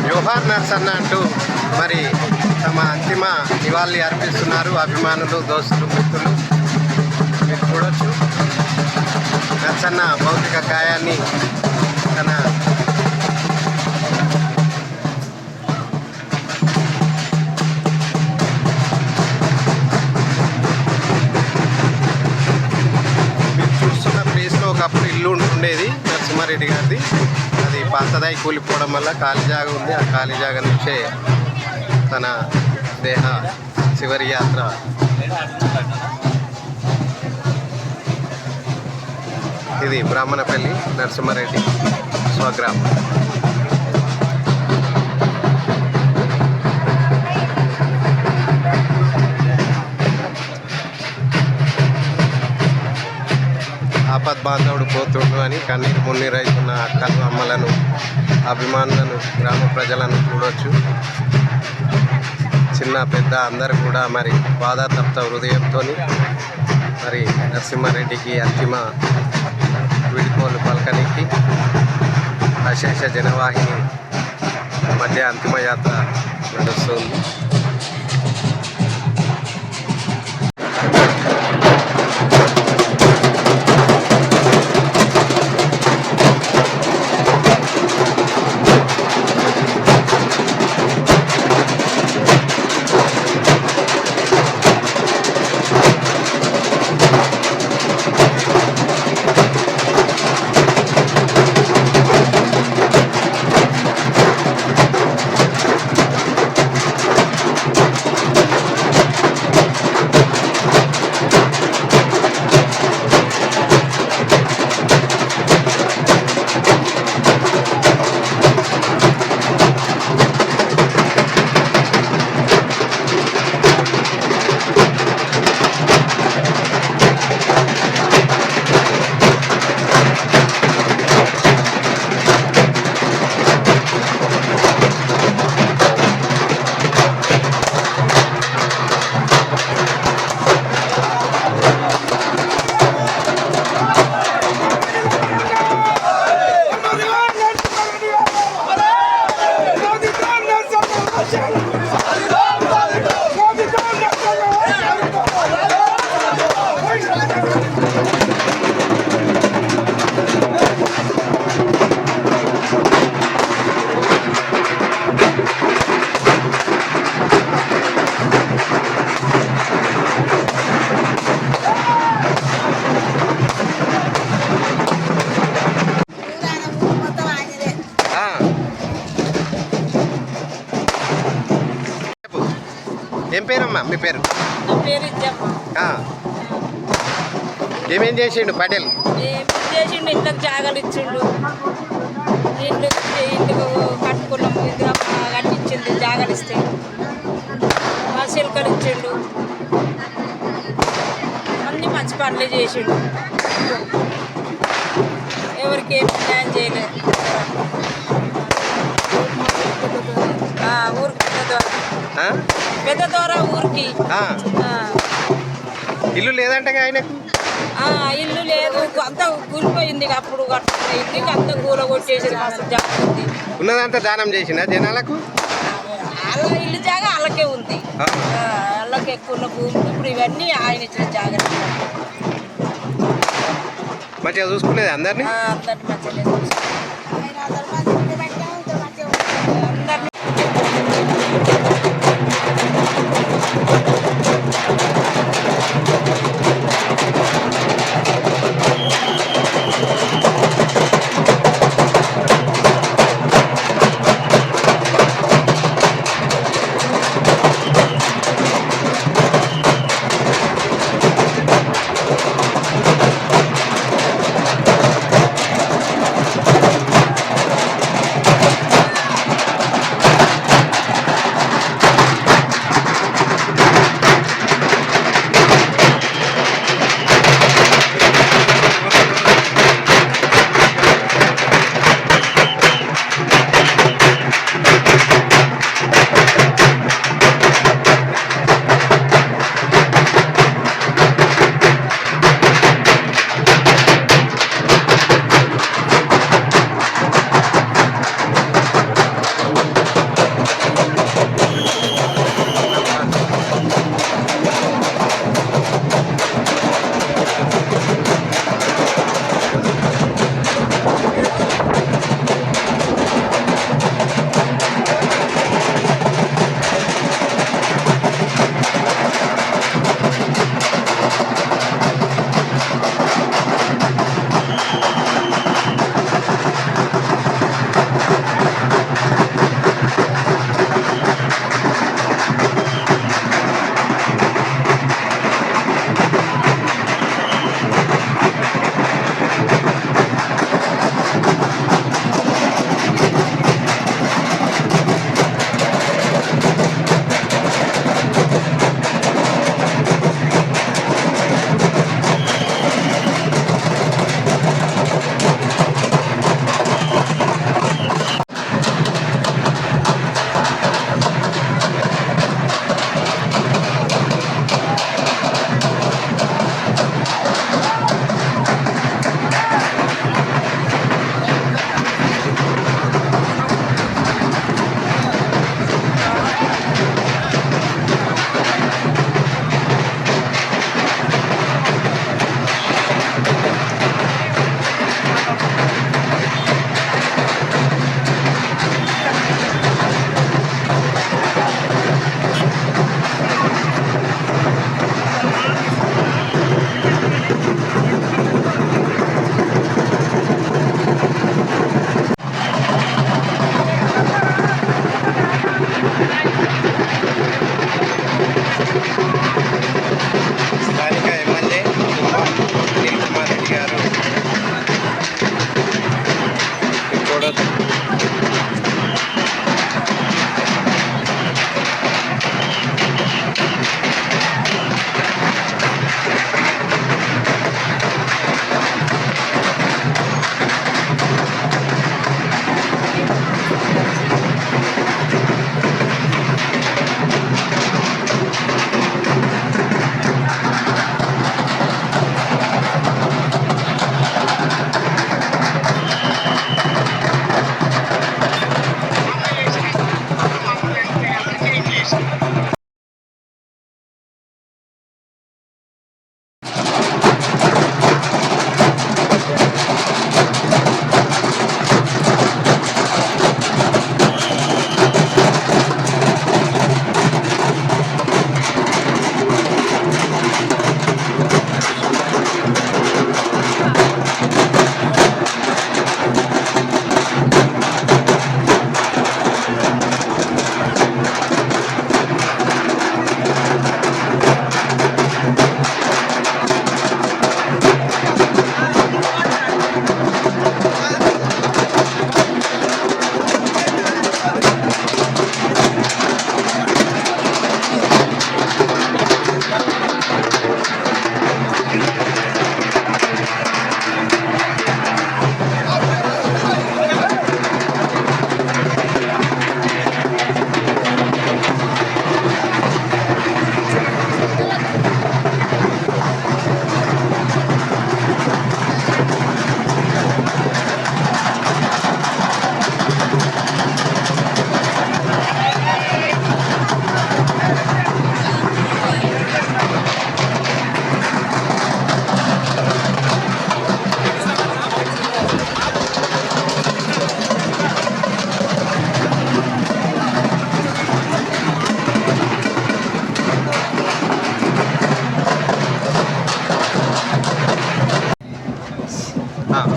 జోహార్ నర్సన్న అంటూ మరి నివాళి అర్పిస్తున్నారు అభిమానులు, దోస్తులు, మిత్రులు. మీరు చూడొచ్చు నర్సన్న భౌతిక కాయాన్ని తన మీరు చూస్తున్న ప్లేస్లో ఒకప్పుడు ఇల్లు ఉండేది నరసింహారెడ్డి గారిది. అది పాతదాయి కూలిపోవడం వల్ల ఖాళీ జాగా ఉంది. ఆ ఖాళీ జాగా నుంచే తన దేహ చివరి యాత్ర ఇది బ్రాహ్మణపల్లి నరసింహారెడ్డి స్వగ్రామం. ఆపద్ బాంధవుడు పోతుండు అని కన్నీరు మున్నీరైతున్న అక్కలు, అమ్మలను, అభిమానులను, గ్రామ ప్రజలను చూడవచ్చు. చిన్న పెద్ద అందరూ కూడా మరి బాధాతప్త హృదయంతో మరి నరసింహారెడ్డికి అంతిమ విడిపోలు పలకనికి అశేష జనవాహిని మధ్య అంతిమ యాత్ర నడుస్తుంది. ఏం పేరమ్మా మీ పేరు? ఏమేం చేసిండు పటేల్? చేసిండు, ఇంట్లోకి జాగాలు ఇచ్చిండు, ఇల్లు కట్టుకున్నాము, ఇందులో కట్టించిండు, జాగాలు ఇస్తే మా చిలుకలు ఇచ్చిండు, అన్ని మంచి పనులు చేసిండు, ఎవరికి ఏం న్యాయం చేయలేదు. ఊరికి పెద్ద దూర ఊరికి ఇల్లు లేదంటే ఆయనకు ఇల్లు లేదు, అంతా కూలిపోయింది. అప్పుడు కట్టుకున్న ఇల్లుకి అంతా కూల కొట్టేసి జాగ్రత్త ఉన్నదంతా దానం చేసిన జనాలకు. వాళ్ళ ఇల్లు జాగా వాళ్ళకే ఉంది, వాళ్ళకి ఎక్కువ ఉన్న భూమి. ఇప్పుడు ఇవన్నీ ఆయన ఇచ్చిన జాగ్రత్త. మంచిగా చూసుకునేది అందరినీ. అందరినీ మంచిగా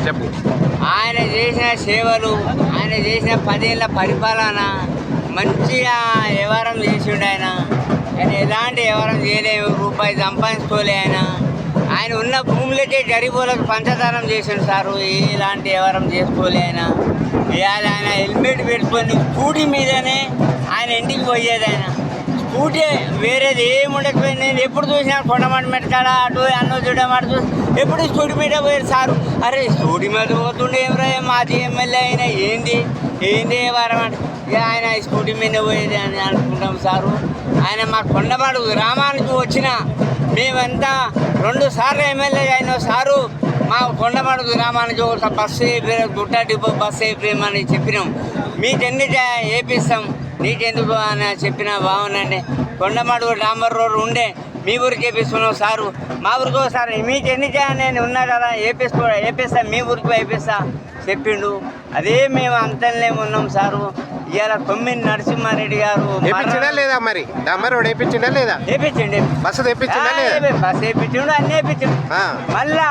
చెప్పు. ఆయన చేసిన సేవలు, ఆయన చేసిన 10 ఏళ్ళ పరిపాలన మంచిగా వ్యవహారం చేసిండు. ఆయన ఎలాంటి వ్యవహారం చేయలేము, రూపాయి సంపాదించుకోలే. ఆయన ఉన్న భూములకే గరీబులకు పంచదానం చేసిండు సారు. ఎలాంటి వ్యవహారం చేసుకోలే. ఇవాళ ఆయన హెల్మెట్ పెట్టుకొని స్కూటీ మీదనే ఆయన ఇంటికి పోయేది. ఆయన స్కూటీ వేరేది ఏముండకపోయింది. నేను ఎప్పుడు చూసినా కొండమంట మెట్టకాడ అటు అన్నో చూడమాట చూసి ఎప్పుడు స్కూటీ మీద పోయారు సారు. అరే స్కూటీ మీద పోతుండే ఏమరా మాజీ ఎమ్మెల్యే అయినా ఏంది వ్యవహారం అంటే ఆయన స్కూటీ మీద పోయేది అని అనుకుంటాం సారు. ఆయన మా కొండమాడు గ్రామానికి వచ్చిన మేమంతా 2 సార్లు ఎమ్మెల్యే అయిన సారు. మా కొండమాడు గ్రామానికి ఒక బస్సు గుట్ట డిపో బస్సు వేయమని చెప్పినాం. మీకెన్ని వేపిస్తాం, నీకెందుకు అని చెప్పిన బాగుందండి. కొండమాడు డాంబర్ రోడ్ ఉండే మీ ఊరికి వేపిస్తున్నాం సారు. మా ఊరికి ఒకసారి మీకు ఎన్ని నేను ఉన్నా కదా వేపిస్తా మీ ఊరికి వేపిస్తా చెప్పిండు. అదే మేము అంతలేము ఉన్నాం సారు. ఇవాళ కొమ్మిని నరసింహారెడ్డి గారు వేపించిండా లేదా? మరి డాంబర్ రోడ్ వేపించిండా లేదా? వేపించండి. బస్సు తెప్పించిండా లేదా? బస్సు వేయించిండు, అన్నీ వేయించిండు. మళ్ళా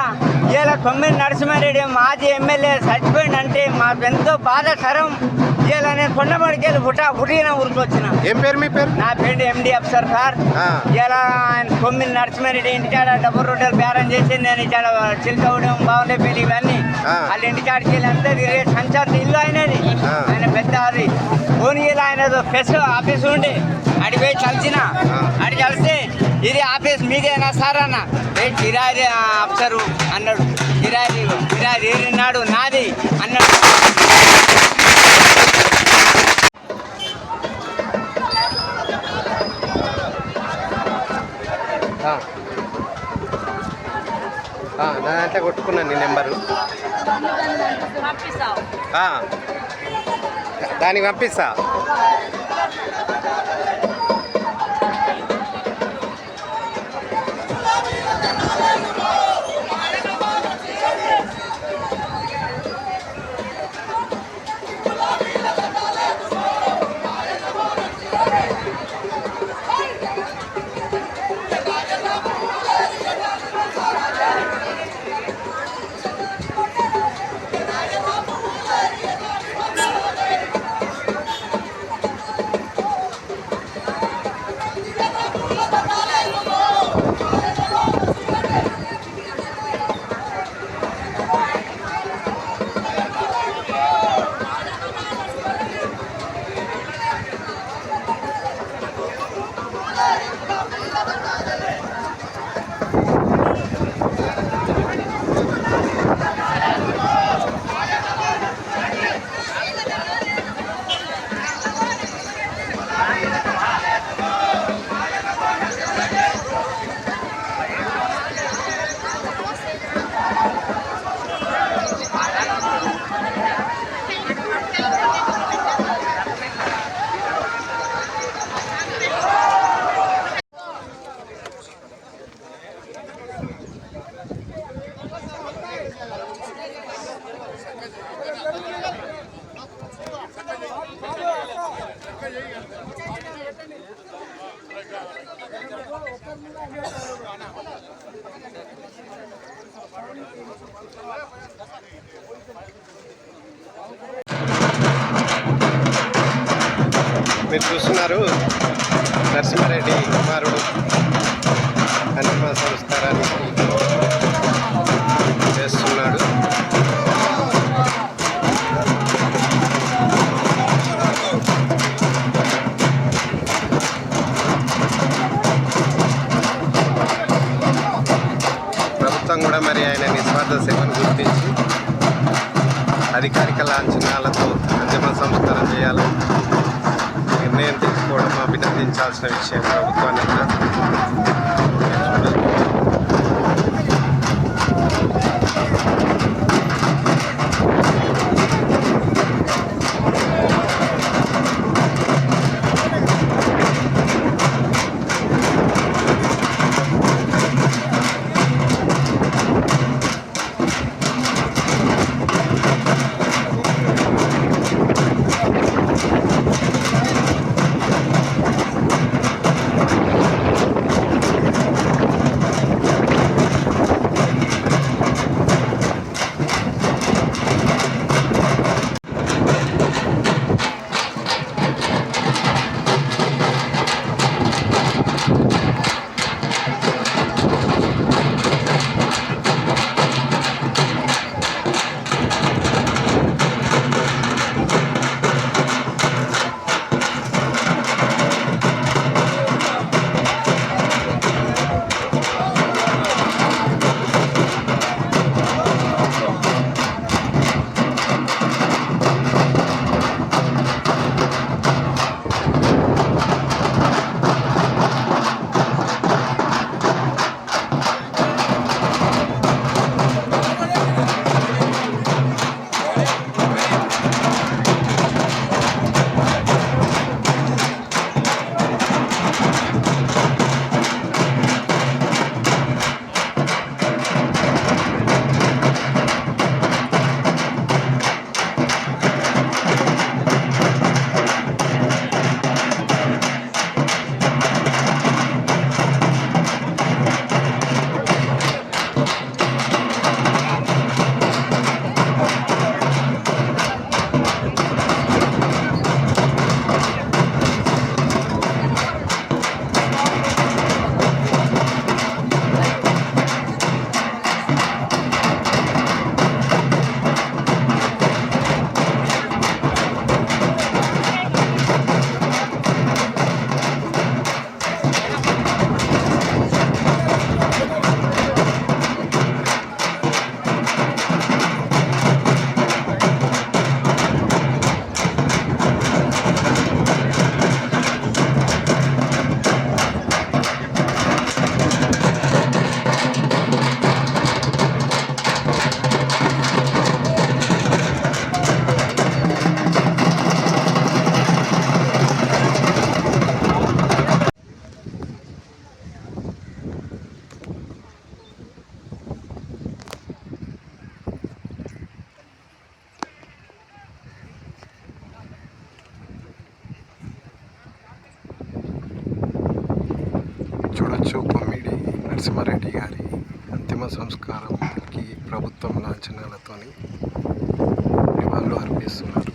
ఇవాళ కొమ్మిని నరసింహారెడ్డి మాజీ ఎమ్మెల్యే చచ్చిపోయిండు అంటే మాకు ఎంతో బాధాకరం. ఇవాళ నేను కొండమడికి వెళ్ళి పుట్టిన ఊరికి వచ్చిన. ఏం పేరు మీ పేరు? నా పేరు ఎండి అఫ్సర్ సార్. ఇవాళ ఆయన కొమ్మిని నరసింహారెడ్డి ఇంటికాడ డబ్బు రొట్టెలు బేరం చేసి నేను ఇక్కడ చిలకవడం బాగుండే పెళ్లి ఇవన్నీ వాళ్ళ ఇంటికాడికి వెళ్ళి అంతా తిరిగే సంచార్త ఇల్లు అయినది. ఆయన పెద్ద అది భువనగిరిలో ఆయన ఫెస్ ఆఫీస్ ఉండి అడిపోయి కలిసిన. అడి కలిస్తే ఇది ఆఫీస్ మీదేనా సార్ అన్న. కిరాయి అఫ్సరు అన్నాడు. కిరాయి ఏరినాడు నాది అన్నాడు. నా దాంట్లో కొట్టుకున్నాను నీ నెంబరు. దానికి పంపిస్తా. మీరు చూస్తున్నారు నరసింహారెడ్డి కుమారుడు హనుమ సంస్కారానికి చేస్తున్నాడు. ప్రభుత్వం కూడా మరి ఆయన నిస్వార్థ సేవను గుర్తించి అధికారిక లాంఛనాలతో అంతిమ సంస్కారం చేయాలని నిర్ణయం తీసుకోవడం అభినందించాల్సిన విషయం ప్రభుత్వాన్ని కూడా. హెచ్ఓ కొమ్మిడి నరసింహారెడ్డి గారి అంతిమ సంస్కారంకి ప్రభుత్వం లాంఛనాలతో నివాళులు అర్పిస్తున్నారు.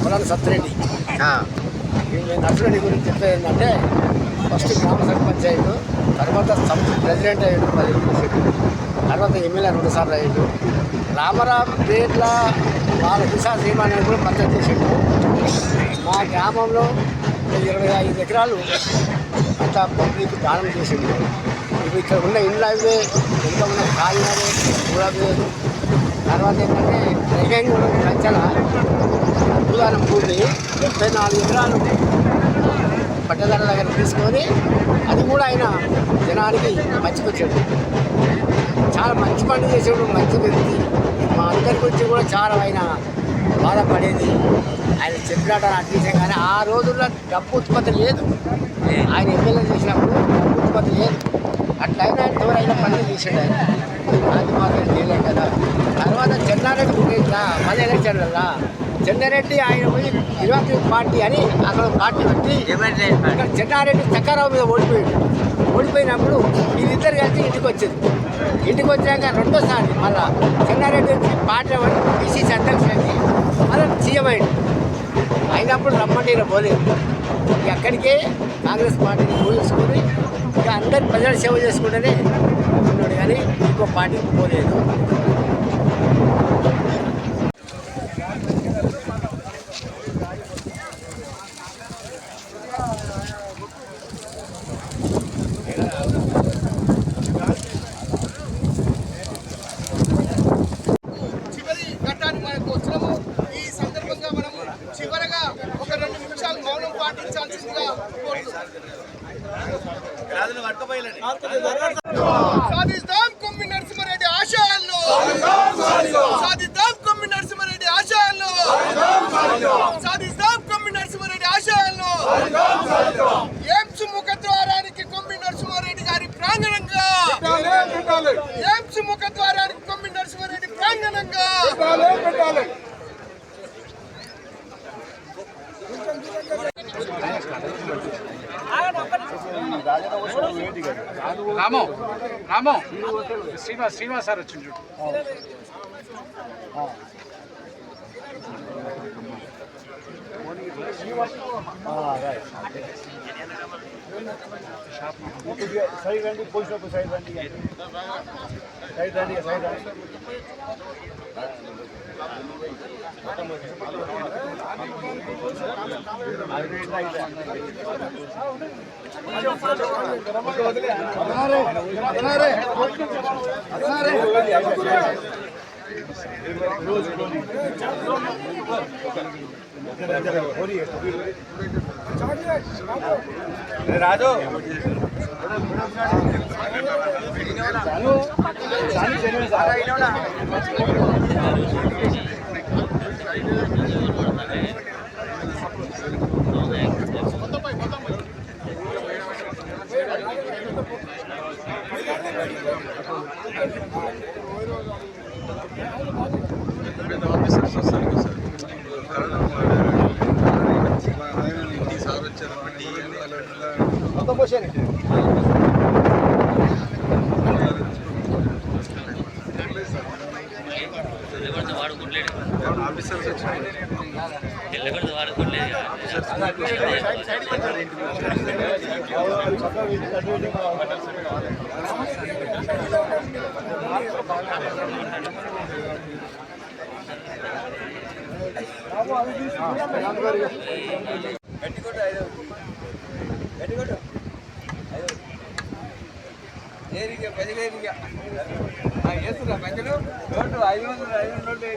పొలాల సత్తిరెడ్డి నర్సిరెడ్డి గురించి చెప్పేది ఏంటంటే ఫస్ట్ గ్రామ సర్పంచ్ తర్వాత సమితి ప్రెసిడెంట్ అయ్యాడు 10 ఏళ్ళు, తర్వాత ఎమ్మెల్యే 2 సార్లు అయ్యాడు. రామరామ్ పేర్ల వాళ్ళ దిశా శ్రీమాన్ కూడా మద్దతు చేసాడు. మా గ్రామంలో 25 ఎకరాలు అంతా పబ్లిక్ దానం చేసింది. ఇప్పుడు ఇక్కడ ఉన్న ఇండ్లు అవే, ఇంకా ఉన్న కాలినవి కూడా. తర్వాత ఏంటంటే డ్రైవింగ్ కూడా కంచెల భూదానం భూమి 74 ఎకరాలు పట్టదార దగ్గర తీసుకొని అది కూడా ఆయన జనానికి మంచికొచ్చాడు. చాలా మంచి పని చేసాడు, మంచి వ్యక్తి. మా అందరి గురించి కూడా చాలా ఆయన బాధపడేది. ఆయన చెప్పినట్టు అడ్మిషన్ కానీ ఆ రోజుల్లో డబ్బు ఉత్పత్తి లేదు. ఆయన ఎమ్మెల్యే చేసినప్పుడు డబ్బు ఉత్పత్తి లేదు. అట్లయినా ఎవరైనా పనులు చేసాడు ఆయన. అది మాత్రం చేయలేదు కదా. తర్వాత చెన్నారెడ్డి ఉండేదా 10 ఎలక్షన్లలో చెన్నారెడ్డి ఆయన పోయి డెమోక్రటిక్ పార్టీ అని అక్కడ పార్టీ పెట్టి ఇక్కడ చెన్నారెడ్డి చక్కారావు మీద ఓడిపోయినప్పుడు వీళ్ళిద్దరు కలిసి ఇంటికి వచ్చేది. ఇంటికి వచ్చాక రెండోసారి మళ్ళా చెన్నారెడ్డి పార్టీ పిసిసి అధ్యక్షుడిని మళ్ళీ సీఎం అయినప్పుడు రమ్మంటే పోలేదు. అక్కడికే కాంగ్రెస్ పార్టీని ఊహించుకొని ఇక అందరు ప్రజలు సేవ చేసుకుంటేనే ఉన్నాడు కానీ ఇంకో పార్టీకి పోలేదు. చివరి ఘట్టాన్ని మనకు వచ్చినాము. ఈ సందర్భంగా మనము చివరగా ఒక 2 నిమిషాలు మౌనం పాటించాల్సిందిగా సాధిద్దాం కొమ్మి నరసింహారెడ్డి ఆశయాలను, సాధిద్దాం కొమ్మి నరసింహారెడ్డి ఆశయాలను, సాధిద్దాం కొమ్మి నరసింహారెడ్డి ఆశయాలను. ఎయిమ్స్ ముఖద్వారానికి కొమ్మి నరసింహారెడ్డి గారి ప్రాంగణంగా, ఎయిమ్స్ ముఖద్వారానికి కొమ్మి నరసింహారెడ్డి ప్రాంగణంగా రామో శ్రీనివాస్ సార్ వచ్చింది చూడు. సైడ్ రండి, పోలీసులకు సైడ్ రండి, సైడ్ రండి, సైడ్ రండి. రాజు ఏరిగా 10 ఏరిగా వేస్తున్నా పెంచలు రోడ్డు 500 రోడ్డు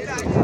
Gracias.